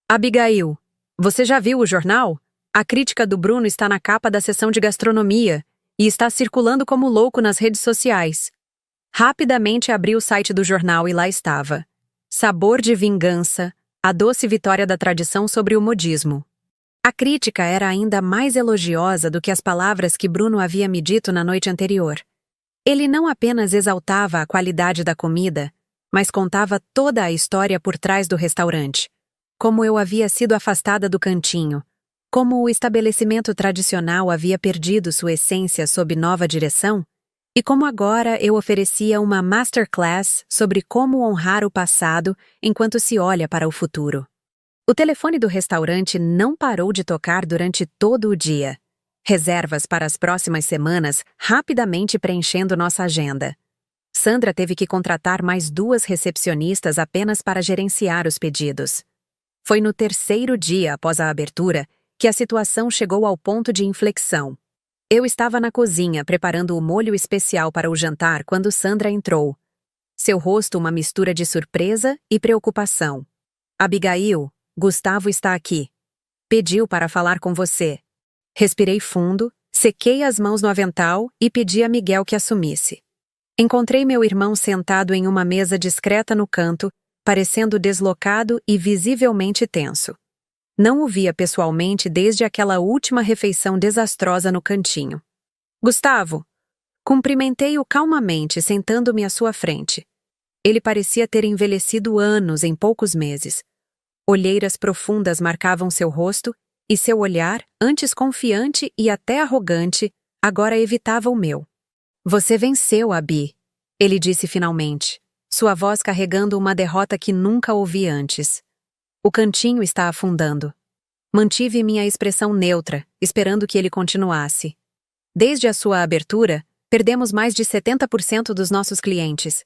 Abigail, você já viu o jornal? A crítica do Bruno está na capa da seção de gastronomia e está circulando como louco nas redes sociais. Rapidamente abri o site do jornal e lá estava: Sabor de vingança, a doce vitória da tradição sobre o modismo. A crítica era ainda mais elogiosa do que as palavras que Bruno havia me dito na noite anterior. Ele não apenas exaltava a qualidade da comida, mas contava toda a história por trás do restaurante. Como eu havia sido afastada do cantinho, como o estabelecimento tradicional havia perdido sua essência sob nova direção, e como agora eu oferecia uma masterclass sobre como honrar o passado enquanto se olha para o futuro. O telefone do restaurante não parou de tocar durante todo o dia. Reservas para as próximas semanas rapidamente preenchendo nossa agenda. Sandra teve que contratar mais 2 recepcionistas apenas para gerenciar os pedidos. Foi no 3º dia após a abertura que a situação chegou ao ponto de inflexão. Eu estava na cozinha preparando o molho especial para o jantar quando Sandra entrou. Seu rosto uma mistura de surpresa e preocupação. Abigail, Gustavo está aqui. Pediu para falar com você. Respirei fundo, sequei as mãos no avental e pedi a Miguel que assumisse. Encontrei meu irmão sentado em uma mesa discreta no canto, parecendo deslocado e visivelmente tenso. Não o via pessoalmente desde aquela última refeição desastrosa no cantinho. Gustavo! Cumprimentei-o calmamente, sentando-me à sua frente. Ele parecia ter envelhecido anos em poucos meses. Olheiras profundas marcavam seu rosto, e seu olhar, antes confiante e até arrogante, agora evitava o meu. Você venceu, Abi, ele disse finalmente, sua voz carregando uma derrota que nunca ouvi antes. O cantinho está afundando. Mantive minha expressão neutra, esperando que ele continuasse. Desde a sua abertura, perdemos mais de 70% dos nossos clientes.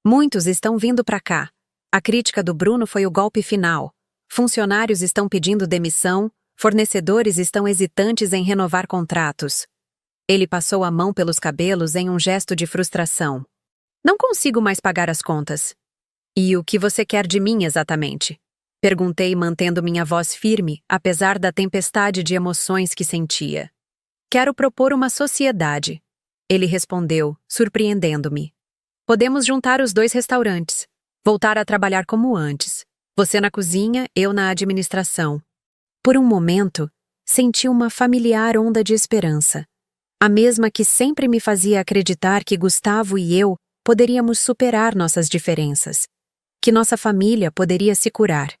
Muitos estão vindo para cá. A crítica do Bruno foi o golpe final. Funcionários estão pedindo demissão, fornecedores estão hesitantes em renovar contratos. Ele passou a mão pelos cabelos em um gesto de frustração. Não consigo mais pagar as contas. E o que você quer de mim exatamente? Perguntei mantendo minha voz firme, apesar da tempestade de emoções que sentia. Quero propor uma sociedade. Ele respondeu, surpreendendo-me. Podemos juntar os 2 restaurantes. Voltar a trabalhar como antes. Você na cozinha, eu na administração. Por um momento, senti uma familiar onda de esperança. A mesma que sempre me fazia acreditar que Gustavo e eu poderíamos superar nossas diferenças. Que nossa família poderia se curar.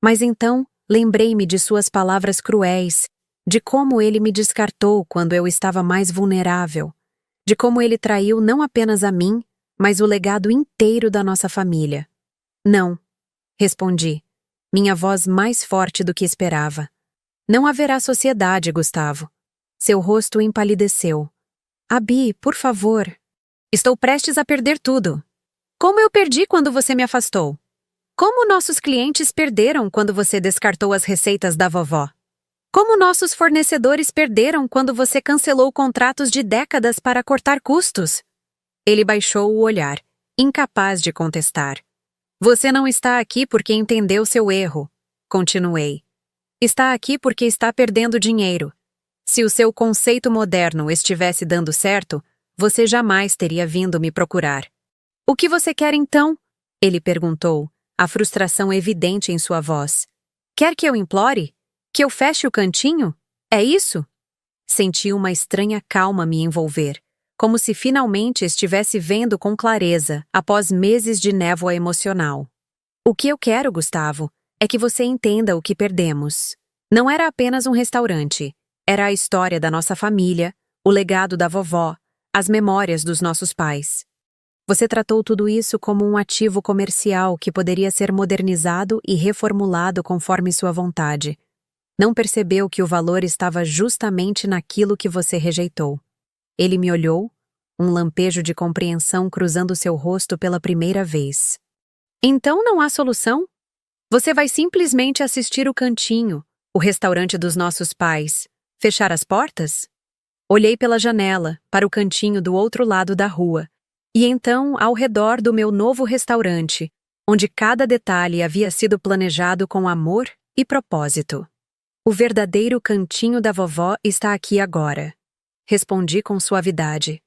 Mas então, lembrei-me de suas palavras cruéis, de como ele me descartou quando eu estava mais vulnerável, de como ele traiu não apenas a mim, mas o legado inteiro da nossa família. Não, respondi, minha voz mais forte do que esperava. Não haverá sociedade, Gustavo. Seu rosto empalideceu. Abi, por favor. Estou prestes a perder tudo. Como eu perdi quando você me afastou? Como nossos clientes perderam quando você descartou as receitas da vovó? Como nossos fornecedores perderam quando você cancelou contratos de décadas para cortar custos? Ele baixou o olhar, incapaz de contestar. Você não está aqui porque entendeu seu erro, continuei. Está aqui porque está perdendo dinheiro. Se o seu conceito moderno estivesse dando certo, você jamais teria vindo me procurar. O que você quer então? Ele perguntou, a frustração evidente em sua voz. Quer que eu implore? Que eu feche o cantinho? É isso? Senti uma estranha calma me envolver, como se finalmente estivesse vendo com clareza após meses de névoa emocional. O que eu quero, Gustavo, é que você entenda o que perdemos. Não era apenas um restaurante, era a história da nossa família, o legado da vovó, as memórias dos nossos pais. Você tratou tudo isso como um ativo comercial que poderia ser modernizado e reformulado conforme sua vontade. Não percebeu que o valor estava justamente naquilo que você rejeitou. Ele me olhou, um lampejo de compreensão cruzando seu rosto pela primeira vez. Então não há solução? Você vai simplesmente assistir o cantinho, o restaurante dos nossos pais, fechar as portas? Olhei pela janela, para o cantinho do outro lado da rua, e então ao redor do meu novo restaurante, onde cada detalhe havia sido planejado com amor e propósito. O verdadeiro cantinho da vovó está aqui agora. Respondi com suavidade.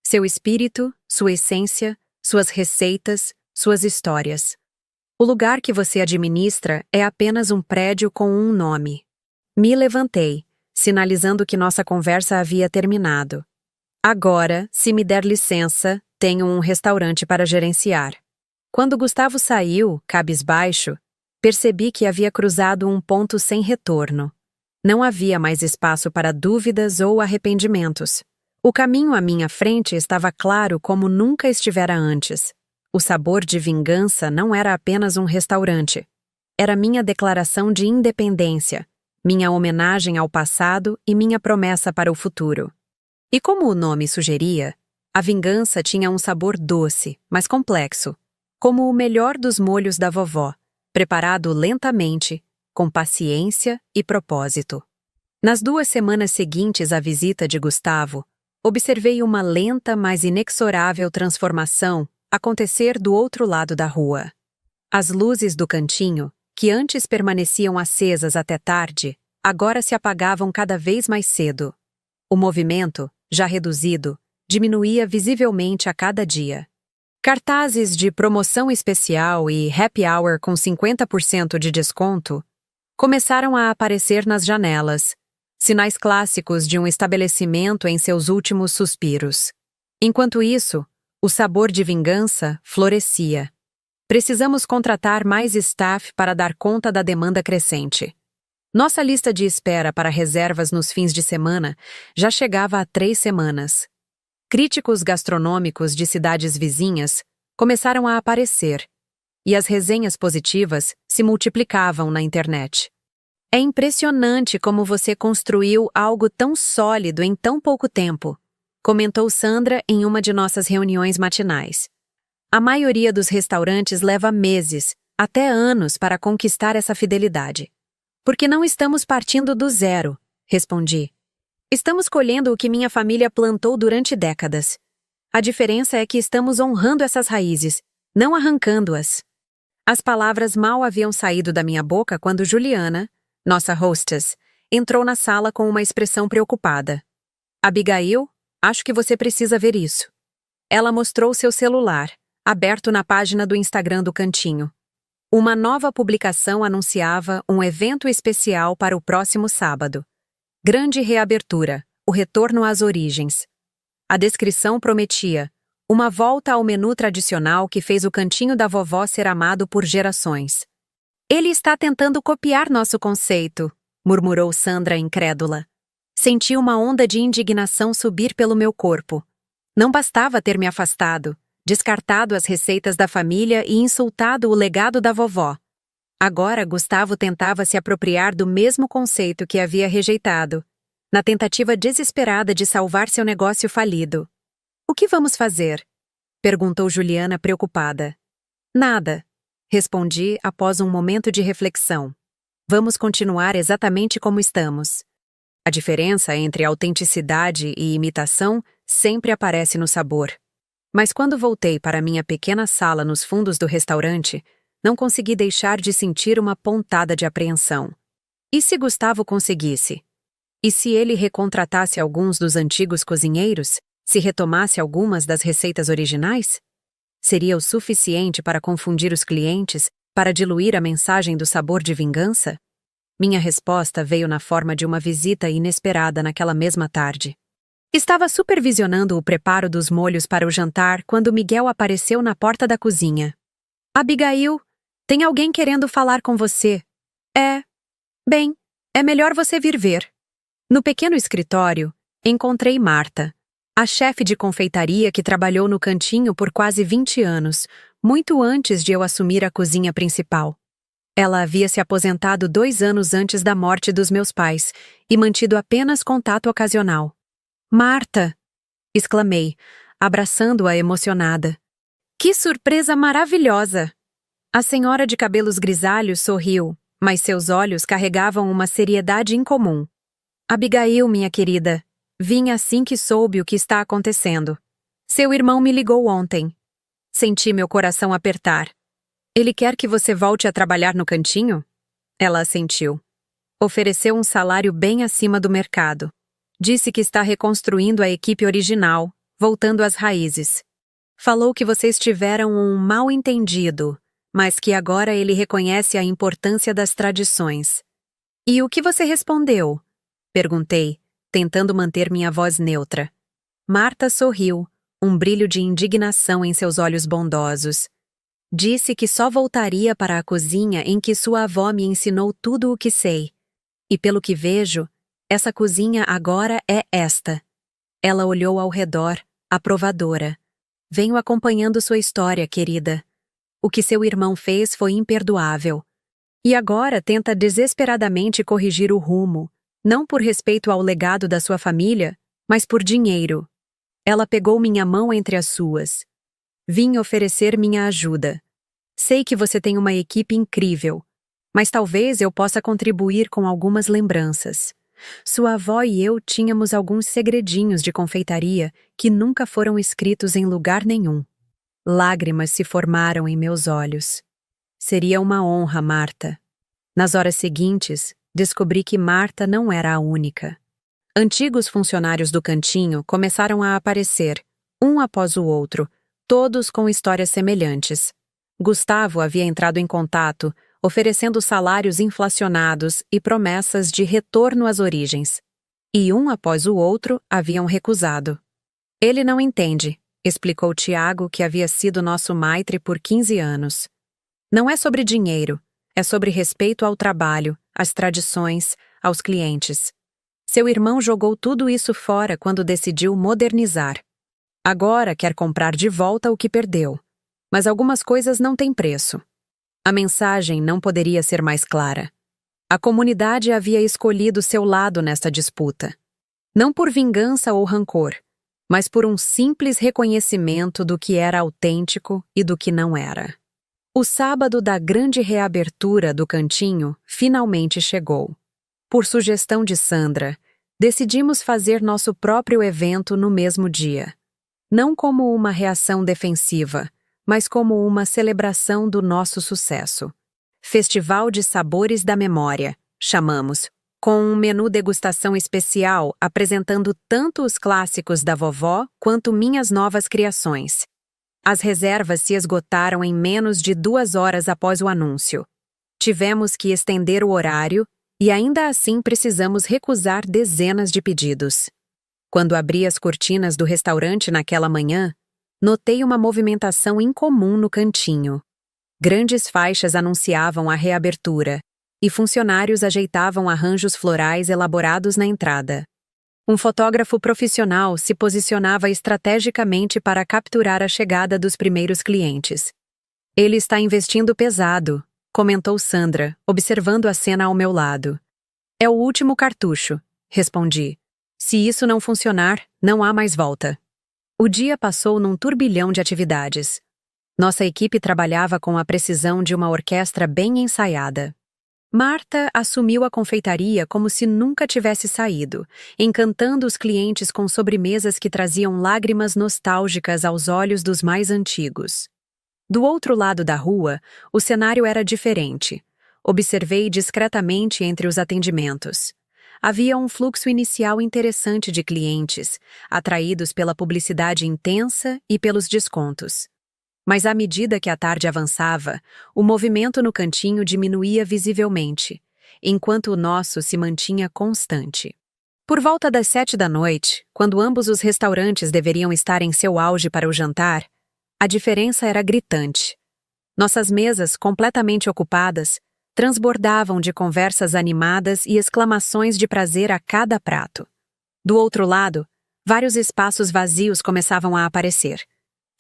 Seu espírito, sua essência, suas receitas, suas histórias. O lugar que você administra é apenas um prédio com um nome. Me levantei, sinalizando que nossa conversa havia terminado. Agora, se me der licença, tenho um restaurante para gerenciar. Quando Gustavo saiu, cabisbaixo, percebi que havia cruzado um ponto sem retorno. Não havia mais espaço para dúvidas ou arrependimentos. O caminho à minha frente estava claro como nunca estivera antes. O sabor de vingança não era apenas um restaurante. Era minha declaração de independência, minha homenagem ao passado e minha promessa para o futuro. E como o nome sugeria, a vingança tinha um sabor doce, mas complexo, como o melhor dos molhos da vovó, preparado lentamente, com paciência e propósito. Nas 2 semanas seguintes à visita de Gustavo, observei uma lenta, mas inexorável transformação acontecer do outro lado da rua. As luzes do cantinho, que antes permaneciam acesas até tarde, agora se apagavam cada vez mais cedo. O movimento, já reduzido, diminuía visivelmente a cada dia. Cartazes de promoção especial e happy hour com 50% de desconto começaram a aparecer nas janelas, sinais clássicos de um estabelecimento em seus últimos suspiros. Enquanto isso, o sabor de vingança florescia. Precisamos contratar mais staff para dar conta da demanda crescente. Nossa lista de espera para reservas nos fins de semana já chegava a 3 semanas. Críticos gastronômicos de cidades vizinhas começaram a aparecer, e as resenhas positivas se multiplicavam na internet. É impressionante como você construiu algo tão sólido em tão pouco tempo, comentou Sandra em uma de nossas reuniões matinais. A maioria dos restaurantes leva meses, até anos, para conquistar essa fidelidade. Porque não estamos partindo do zero, respondi. Estamos colhendo o que minha família plantou durante décadas. A diferença é que estamos honrando essas raízes, não arrancando-as. As palavras mal haviam saído da minha boca quando Juliana, nossa hostess, entrou na sala com uma expressão preocupada. Abigail, acho que você precisa ver isso. Ela mostrou seu celular, aberto na página do Instagram do cantinho. Uma nova publicação anunciava um evento especial para o próximo sábado. Grande reabertura, o retorno às origens. A descrição prometia uma volta ao menu tradicional que fez o cantinho da vovó ser amado por gerações. Ele está tentando copiar nosso conceito, murmurou Sandra incrédula. Senti uma onda de indignação subir pelo meu corpo. Não bastava ter me afastado, descartado as receitas da família e insultado o legado da vovó. Agora Gustavo tentava se apropriar do mesmo conceito que havia rejeitado, na tentativa desesperada de salvar seu negócio falido. O que vamos fazer? Perguntou Juliana preocupada. Nada, respondi após um momento de reflexão. Vamos continuar exatamente como estamos. A diferença entre autenticidade e imitação sempre aparece no sabor. Mas quando voltei para minha pequena sala nos fundos do restaurante, não consegui deixar de sentir uma pontada de apreensão. E se Gustavo conseguisse? E se ele recontratasse alguns dos antigos cozinheiros? Se retomasse algumas das receitas originais? Seria o suficiente para confundir os clientes, para diluir a mensagem do sabor de vingança? Minha resposta veio na forma de uma visita inesperada naquela mesma tarde. Estava supervisionando o preparo dos molhos para o jantar quando Miguel apareceu na porta da cozinha. Abigail, tem alguém querendo falar com você. Bem, é melhor você vir ver. No pequeno escritório, encontrei Marta, a chefe de confeitaria que trabalhou no cantinho por quase 20 anos, muito antes de eu assumir a cozinha principal. Ela havia se aposentado 2 anos antes da morte dos meus pais e mantido apenas contato ocasional. Marta! Exclamei, abraçando-a emocionada. Que surpresa maravilhosa! A senhora de cabelos grisalhos sorriu, mas seus olhos carregavam uma seriedade incomum. Abigail, minha querida, vim assim que soube o que está acontecendo. Seu irmão me ligou ontem. Senti meu coração apertar. Ele quer que você volte a trabalhar no cantinho? Ela assentiu. Ofereceu um salário bem acima do mercado. Disse que está reconstruindo a equipe original, voltando às raízes. Falou que vocês tiveram um mal-entendido, mas que agora ele reconhece a importância das tradições. E o que você respondeu? Perguntei, tentando manter minha voz neutra. Marta sorriu, um brilho de indignação em seus olhos bondosos. Disse que só voltaria para a cozinha em que sua avó me ensinou tudo o que sei. E pelo que vejo, essa cozinha agora é esta. Ela olhou ao redor, aprovadora. Venho acompanhando sua história, querida. O que seu irmão fez foi imperdoável. E agora tenta desesperadamente corrigir o rumo, não por respeito ao legado da sua família, mas por dinheiro. Ela pegou minha mão entre as suas. Vim oferecer minha ajuda. Sei que você tem uma equipe incrível, mas talvez eu possa contribuir com algumas lembranças. Sua avó e eu tínhamos alguns segredinhos de confeitaria que nunca foram escritos em lugar nenhum. Lágrimas se formaram em meus olhos. Seria uma honra, Marta. Nas horas seguintes, descobri que Marta não era a única. Antigos funcionários do cantinho começaram a aparecer, um após o outro, todos com histórias semelhantes. Gustavo havia entrado em contato, oferecendo salários inflacionados e promessas de retorno às origens. E um após o outro haviam recusado. Ele não entende, explicou Tiago, que havia sido nosso maitre por 15 anos. Não é sobre dinheiro, é sobre respeito ao trabalho, às tradições, aos clientes. Seu irmão jogou tudo isso fora quando decidiu modernizar. Agora quer comprar de volta o que perdeu. Mas algumas coisas não têm preço. A mensagem não poderia ser mais clara. A comunidade havia escolhido seu lado nesta disputa. Não por vingança ou rancor, mas por um simples reconhecimento do que era autêntico e do que não era. O sábado da grande reabertura do cantinho finalmente chegou. Por sugestão de Sandra, decidimos fazer nosso próprio evento no mesmo dia. Não como uma reação defensiva, mas como uma celebração do nosso sucesso. Festival de Sabores da Memória, chamamos, com um menu degustação especial apresentando tanto os clássicos da vovó quanto minhas novas criações. As reservas se esgotaram em menos de 2 horas após o anúncio. Tivemos que estender o horário e ainda assim precisamos recusar dezenas de pedidos. Quando abri as cortinas do restaurante naquela manhã, notei uma movimentação incomum no cantinho. Grandes faixas anunciavam a reabertura, e funcionários ajeitavam arranjos florais elaborados na entrada. Um fotógrafo profissional se posicionava estrategicamente para capturar a chegada dos primeiros clientes. Ele está investindo pesado, comentou Sandra, observando a cena ao meu lado. É o último cartucho, respondi. Se isso não funcionar, não há mais volta. O dia passou num turbilhão de atividades. Nossa equipe trabalhava com a precisão de uma orquestra bem ensaiada. Marta assumiu a confeitaria como se nunca tivesse saído, encantando os clientes com sobremesas que traziam lágrimas nostálgicas aos olhos dos mais antigos. Do outro lado da rua, o cenário era diferente. Observei discretamente entre os atendimentos. Havia um fluxo inicial interessante de clientes, atraídos pela publicidade intensa e pelos descontos. Mas à medida que a tarde avançava, o movimento no cantinho diminuía visivelmente, enquanto o nosso se mantinha constante. Por volta das 7 da noite, quando ambos os restaurantes deveriam estar em seu auge para o jantar, a diferença era gritante. Nossas mesas, completamente ocupadas, transbordavam de conversas animadas e exclamações de prazer a cada prato. Do outro lado, vários espaços vazios começavam a aparecer.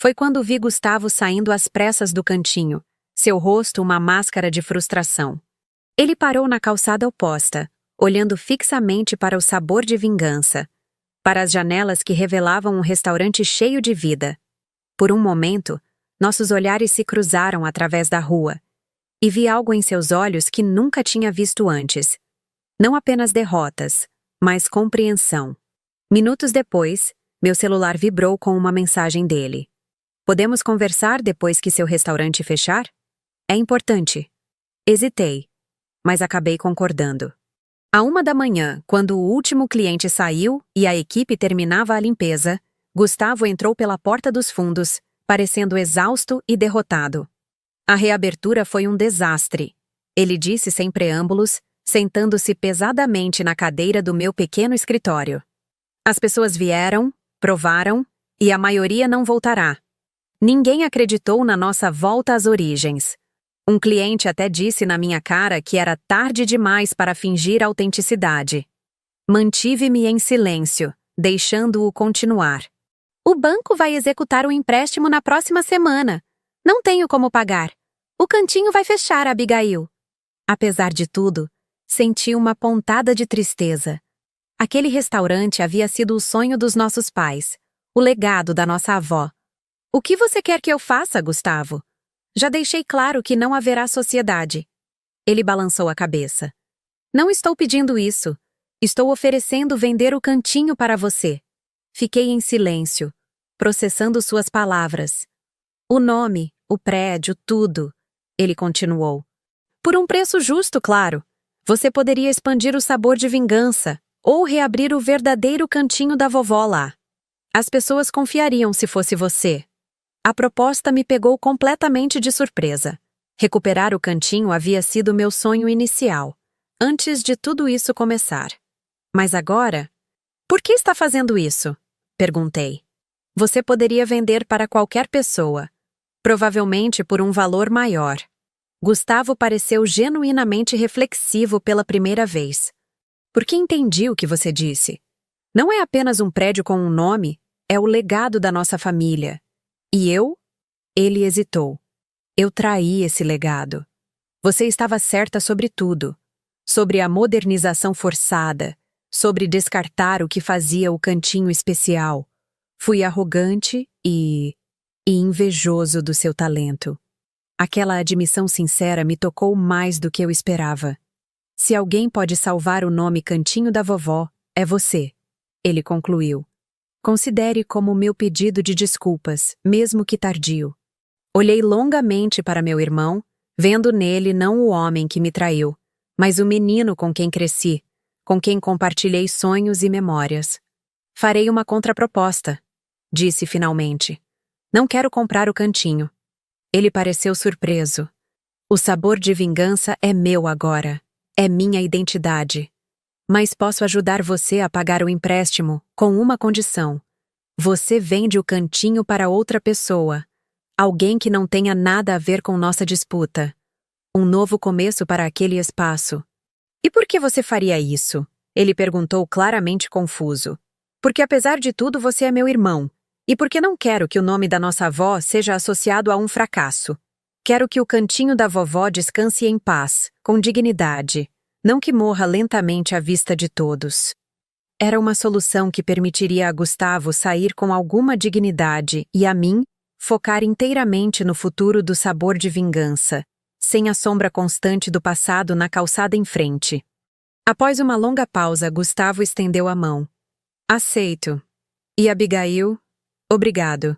Foi quando vi Gustavo saindo às pressas do cantinho, seu rosto uma máscara de frustração. Ele parou na calçada oposta, olhando fixamente para o sabor de vingança, para as janelas que revelavam um restaurante cheio de vida. Por um momento, nossos olhares se cruzaram através da rua, e vi algo em seus olhos que nunca tinha visto antes. Não apenas derrotas, mas compreensão. Minutos depois, meu celular vibrou com uma mensagem dele. Podemos conversar depois que seu restaurante fechar? É importante. Hesitei, mas acabei concordando. À 1 da manhã, quando o último cliente saiu e a equipe terminava a limpeza, Gustavo entrou pela porta dos fundos, parecendo exausto e derrotado. A reabertura foi um desastre, ele disse sem preâmbulos, sentando-se pesadamente na cadeira do meu pequeno escritório. As pessoas vieram, provaram, e a maioria não voltará. Ninguém acreditou na nossa volta às origens. Um cliente até disse na minha cara que era tarde demais para fingir autenticidade. Mantive-me em silêncio, deixando-o continuar. O banco vai executar o empréstimo na próxima semana. Não tenho como pagar. O cantinho vai fechar, Abigail. Apesar de tudo, senti uma pontada de tristeza. Aquele restaurante havia sido o sonho dos nossos pais, o legado da nossa avó. O que você quer que eu faça, Gustavo? Já deixei claro que não haverá sociedade. Ele balançou a cabeça. Não estou pedindo isso. Estou oferecendo vender o cantinho para você. Fiquei em silêncio, processando suas palavras. O nome, o prédio, tudo. Ele continuou. Por um preço justo, claro. Você poderia expandir o sabor de vingança, ou reabrir o verdadeiro cantinho da vovó lá. As pessoas confiariam se fosse você. A proposta me pegou completamente de surpresa. Recuperar o cantinho havia sido meu sonho inicial, antes de tudo isso começar. Mas agora? Por que está fazendo isso? Perguntei. Você poderia vender para qualquer pessoa, provavelmente por um valor maior. Gustavo pareceu genuinamente reflexivo pela primeira vez. Porque entendi o que você disse. Não é apenas um prédio com um nome, é o legado da nossa família. E eu? Ele hesitou. Eu traí esse legado. Você estava certa sobre tudo. Sobre a modernização forçada, sobre descartar o que fazia o cantinho especial. Fui arrogante e invejoso do seu talento. Aquela admissão sincera me tocou mais do que eu esperava. Se alguém pode salvar o nome Cantinho da Vovó, é você, ele concluiu. Considere como meu pedido de desculpas, mesmo que tardio. Olhei longamente para meu irmão, vendo nele não o homem que me traiu, mas o menino com quem cresci, com quem compartilhei sonhos e memórias. Farei uma contraproposta, disse finalmente. Não quero comprar o cantinho. Ele pareceu surpreso. O sabor de vingança é meu agora. É minha identidade. Mas posso ajudar você a pagar o empréstimo com uma condição. Você vende o cantinho para outra pessoa. Alguém que não tenha nada a ver com nossa disputa. Um novo começo para aquele espaço. E por que você faria isso? Ele perguntou claramente confuso. Porque apesar de tudo você é meu irmão. E porque não quero que o nome da nossa avó seja associado a um fracasso. Quero que o cantinho da vovó descanse em paz, com dignidade, não que morra lentamente à vista de todos. Era uma solução que permitiria a Gustavo sair com alguma dignidade e a mim focar inteiramente no futuro do sabor de vingança, sem a sombra constante do passado na calçada em frente. Após uma longa pausa, Gustavo estendeu a mão. Aceito. E Abigail? Obrigado.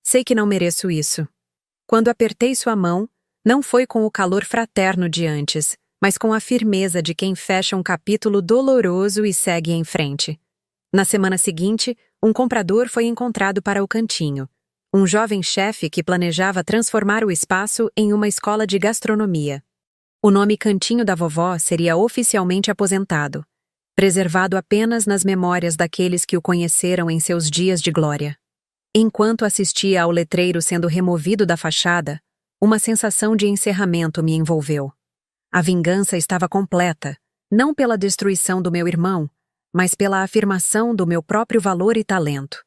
Sei que não mereço isso. Quando apertei sua mão, não foi com o calor fraterno de antes, mas com a firmeza de quem fecha um capítulo doloroso e segue em frente. Na semana seguinte, um comprador foi encontrado para o cantinho. Um jovem chefe que planejava transformar o espaço em uma escola de gastronomia. O nome Cantinho da Vovó seria oficialmente aposentado, preservado apenas nas memórias daqueles que o conheceram em seus dias de glória. Enquanto assistia ao letreiro sendo removido da fachada, uma sensação de encerramento me envolveu. A vingança estava completa, não pela destruição do meu irmão, mas pela afirmação do meu próprio valor e talento.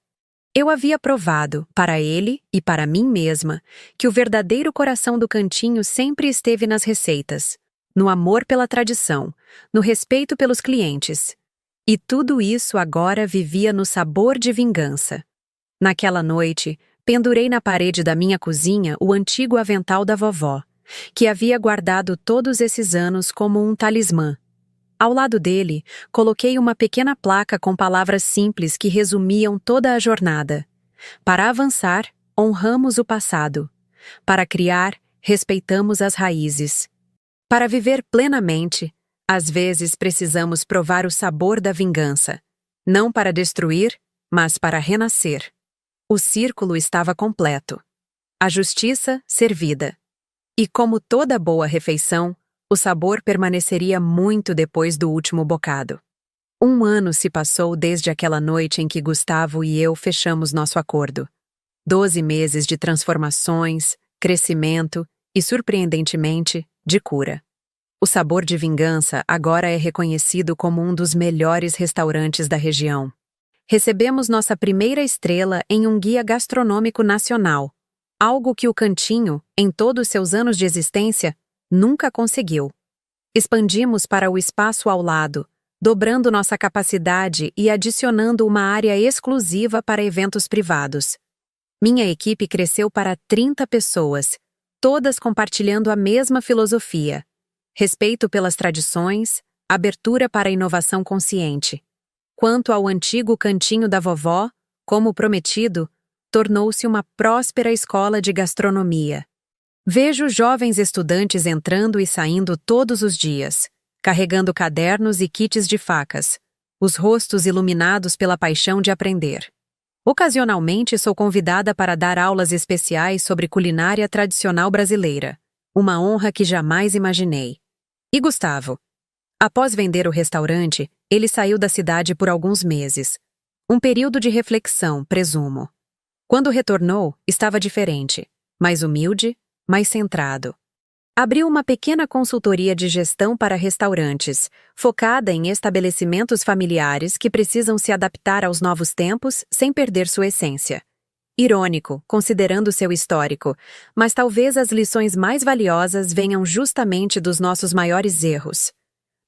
Eu havia provado, para ele e para mim mesma, que o verdadeiro coração do cantinho sempre esteve nas receitas, no amor pela tradição, no respeito pelos clientes. E tudo isso agora vivia no sabor de vingança. Naquela noite, pendurei na parede da minha cozinha o antigo avental da vovó, que havia guardado todos esses anos como um talismã. Ao lado dele, coloquei uma pequena placa com palavras simples que resumiam toda a jornada. Para avançar, honramos o passado. Para criar, respeitamos as raízes. Para viver plenamente, às vezes precisamos provar o sabor da vingança. Não para destruir, mas para renascer. O círculo estava completo. A justiça servida. E como toda boa refeição, o sabor permaneceria muito depois do último bocado. 1 ano se passou desde aquela noite em que Gustavo e eu fechamos nosso acordo. 12 meses de transformações, crescimento e, surpreendentemente, de cura. O Sabor de Vingança agora é reconhecido como um dos melhores restaurantes da região. Recebemos nossa primeira estrela em um guia gastronômico nacional, algo que o Cantinho, em todos seus anos de existência, nunca conseguiu. Expandimos para o espaço ao lado, dobrando nossa capacidade e adicionando uma área exclusiva para eventos privados. Minha equipe cresceu para 30 pessoas, todas compartilhando a mesma filosofia: respeito pelas tradições, abertura para a inovação consciente. Quanto ao antigo Cantinho da Vovó, como prometido, tornou-se uma próspera escola de gastronomia. Vejo jovens estudantes entrando e saindo todos os dias, carregando cadernos e kits de facas, os rostos iluminados pela paixão de aprender. Ocasionalmente sou convidada para dar aulas especiais sobre culinária tradicional brasileira, uma honra que jamais imaginei. E Gustavo? Após vender o restaurante, ele saiu da cidade por alguns meses. Um período de reflexão, presumo. Quando retornou, estava diferente, mais humilde, mais centrado. Abriu uma pequena consultoria de gestão para restaurantes, focada em estabelecimentos familiares que precisam se adaptar aos novos tempos sem perder sua essência. Irônico, considerando seu histórico, mas talvez as lições mais valiosas venham justamente dos nossos maiores erros.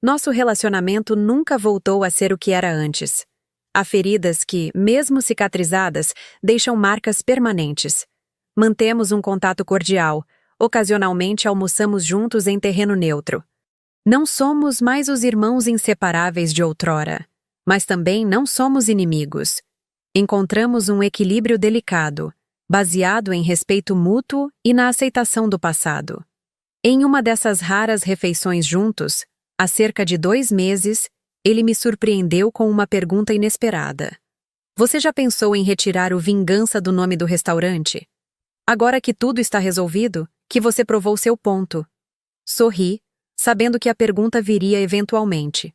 Nosso relacionamento nunca voltou a ser o que era antes. Há feridas que, mesmo cicatrizadas, deixam marcas permanentes. Mantemos um contato cordial, ocasionalmente almoçamos juntos em terreno neutro. Não somos mais os irmãos inseparáveis de outrora, mas também não somos inimigos. Encontramos um equilíbrio delicado, baseado em respeito mútuo e na aceitação do passado. Em uma dessas raras refeições juntos, há cerca de 2 meses, ele me surpreendeu com uma pergunta inesperada. Você já pensou em retirar o Vingança do nome do restaurante? Agora que tudo está resolvido, que você provou seu ponto. Sorri, sabendo que a pergunta viria eventualmente.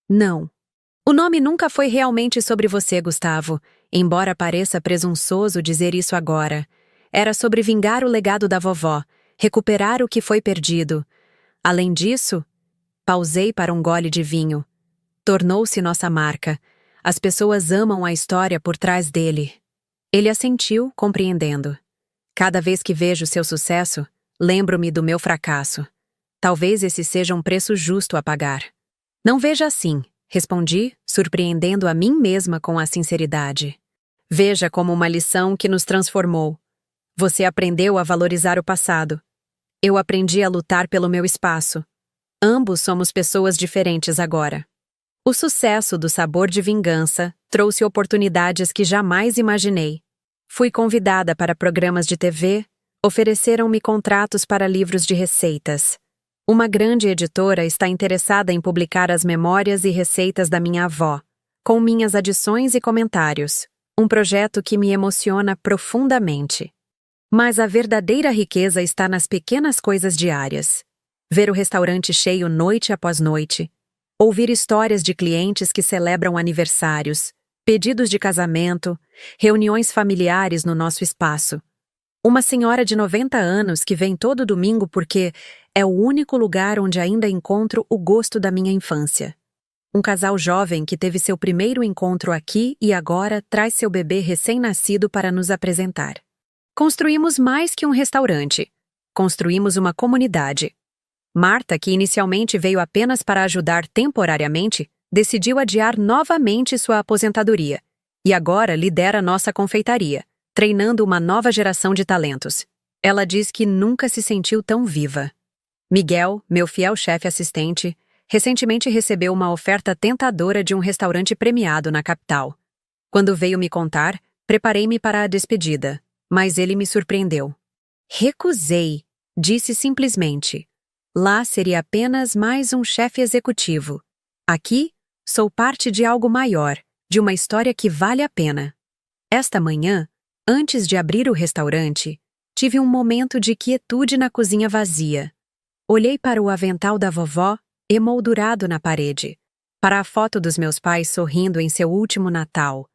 Não. O nome nunca foi realmente sobre você, Gustavo, embora pareça presunçoso dizer isso agora. Era sobre vingar o legado da vovó, recuperar o que foi perdido. Além disso, pausei para um gole de vinho. Tornou-se nossa marca. As pessoas amam a história por trás dele. Ele assentiu, compreendendo. Cada vez que vejo seu sucesso, lembro-me do meu fracasso. Talvez esse seja um preço justo a pagar. Não veja assim, respondi, surpreendendo a mim mesma com a sinceridade. Veja como uma lição que nos transformou. Você aprendeu a valorizar o passado. Eu aprendi a lutar pelo meu espaço. Ambos somos pessoas diferentes agora. O sucesso do Sabor de Vingança trouxe oportunidades que jamais imaginei. Fui convidada para programas de TV, Ofereceram-me contratos para livros de receitas. Uma grande editora está interessada em publicar as memórias e receitas da minha avó, com minhas adições e comentários. Um projeto que me emociona profundamente. Mas a verdadeira riqueza está nas pequenas coisas diárias. Ver o restaurante cheio noite após noite. Ouvir histórias de clientes que celebram aniversários, pedidos de casamento, reuniões familiares no nosso espaço. Uma senhora de 90 anos que vem todo domingo porque é o único lugar onde ainda encontro o gosto da minha infância. Um casal jovem que teve seu primeiro encontro aqui e agora traz seu bebê recém-nascido para nos apresentar. Construímos mais que um restaurante. Construímos uma comunidade. Marta, que inicialmente veio apenas para ajudar temporariamente, decidiu adiar novamente sua aposentadoria e agora lidera nossa confeitaria, treinando uma nova geração de talentos. Ela diz que nunca se sentiu tão viva. Miguel, meu fiel chefe assistente, recentemente recebeu uma oferta tentadora de um restaurante premiado na capital. Quando veio me contar, preparei-me para a despedida, mas ele me surpreendeu. Recusei, disse simplesmente. Lá seria apenas mais um chefe executivo. Aqui, sou parte de algo maior, de uma história que vale a pena. Esta manhã, antes de abrir o restaurante, tive um momento de quietude na cozinha vazia. Olhei para o avental da vovó, emoldurado na parede, para a foto dos meus pais sorrindo em seu último Natal,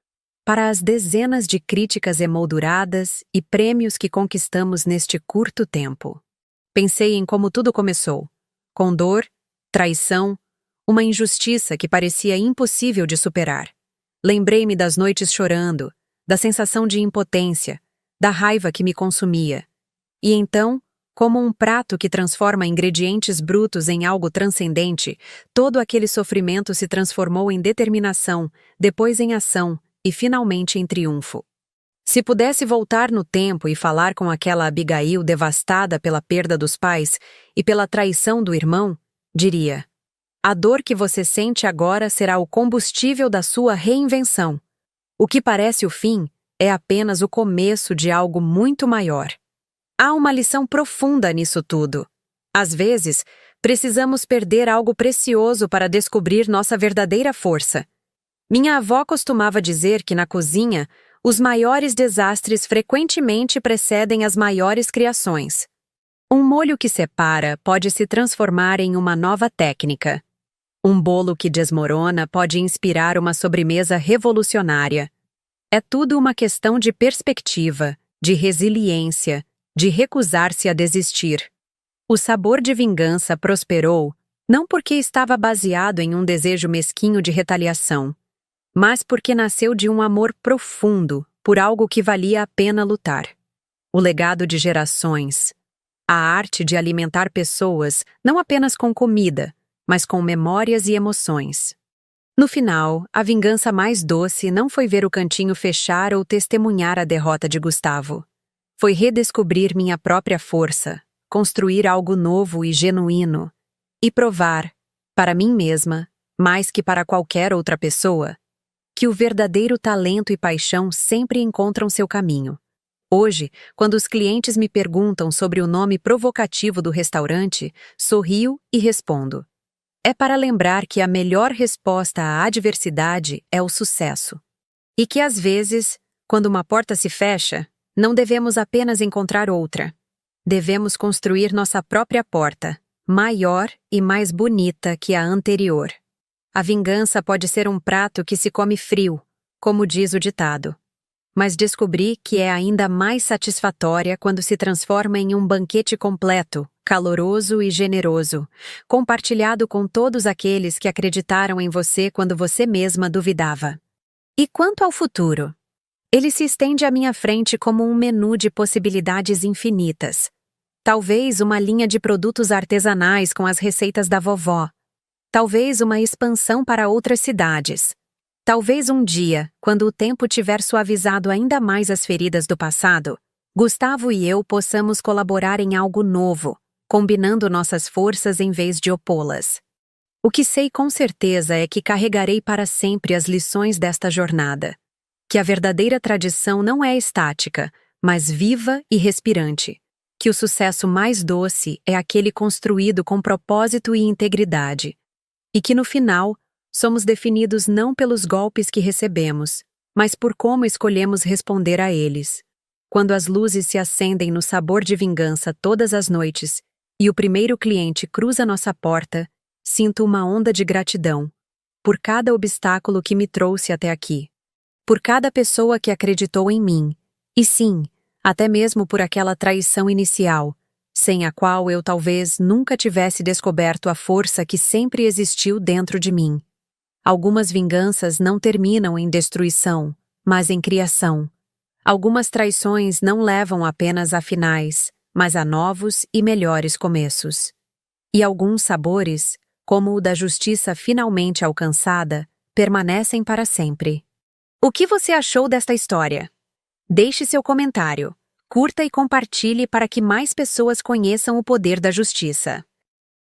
para as dezenas de críticas emolduradas e prêmios que conquistamos neste curto tempo. Pensei em como tudo começou, com dor, traição, uma injustiça que parecia impossível de superar. Lembrei-me das noites chorando, da sensação de impotência, da raiva que me consumia. E então, como um prato que transforma ingredientes brutos em algo transcendente, todo aquele sofrimento se transformou em determinação, depois em ação e finalmente em triunfo. Se pudesse voltar no tempo e falar com aquela Abigail devastada pela perda dos pais e pela traição do irmão, diria: a dor que você sente agora será o combustível da sua reinvenção. O que parece o fim é apenas o começo de algo muito maior. Há uma lição profunda nisso tudo. Às vezes, precisamos perder algo precioso para descobrir nossa verdadeira força. Minha avó costumava dizer que na cozinha, os maiores desastres frequentemente precedem as maiores criações. Um molho que separa pode se transformar em uma nova técnica. Um bolo que desmorona pode inspirar uma sobremesa revolucionária. É tudo uma questão de perspectiva, de resiliência, de recusar-se a desistir. O sabor de vingança prosperou não porque estava baseado em um desejo mesquinho de retaliação, mas porque nasceu de um amor profundo por algo que valia a pena lutar. O legado de gerações. A arte de alimentar pessoas não apenas com comida, mas com memórias e emoções. No final, a vingança mais doce não foi ver o cantinho fechar ou testemunhar a derrota de Gustavo. Foi redescobrir minha própria força, construir algo novo e genuíno, e provar, para mim mesma, mais que para qualquer outra pessoa, que o verdadeiro talento e paixão sempre encontram seu caminho. Hoje, quando os clientes me perguntam sobre o nome provocativo do restaurante, sorrio e respondo: é para lembrar que a melhor resposta à adversidade é o sucesso. E que às vezes, quando uma porta se fecha, não devemos apenas encontrar outra. Devemos construir nossa própria porta, maior e mais bonita que a anterior. A vingança pode ser um prato que se come frio, como diz o ditado. Mas descobri que é ainda mais satisfatória quando se transforma em um banquete completo, caloroso e generoso, compartilhado com todos aqueles que acreditaram em você quando você mesma duvidava. E quanto ao futuro? Ele se estende à minha frente como um menu de possibilidades infinitas. Talvez uma linha de produtos artesanais com as receitas da vovó. Talvez uma expansão para outras cidades. Talvez um dia, quando o tempo tiver suavizado ainda mais as feridas do passado, Gustavo e eu possamos colaborar em algo novo, combinando nossas forças em vez de opô-las. O que sei com certeza é que carregarei para sempre as lições desta jornada. Que a verdadeira tradição não é estática, mas viva e respirante. que o sucesso mais doce é aquele construído com propósito e integridade, e que no final somos definidos não pelos golpes que recebemos, mas por como escolhemos responder a eles. Quando as luzes se acendem no sabor de vingança todas as noites e o primeiro cliente cruza nossa porta, sinto uma onda de gratidão por cada obstáculo que me trouxe até aqui, por cada pessoa que acreditou em mim, e sim, até mesmo por aquela traição inicial, sem a qual eu talvez nunca tivesse descoberto a força que sempre existiu dentro de mim. Algumas vinganças não terminam em destruição, mas em criação. Algumas traições não levam apenas a finais, mas a novos e melhores começos. E alguns sabores, como o da justiça finalmente alcançada, permanecem para sempre. O que você achou desta história? Deixe seu comentário, curta e compartilhe para que mais pessoas conheçam o poder da justiça.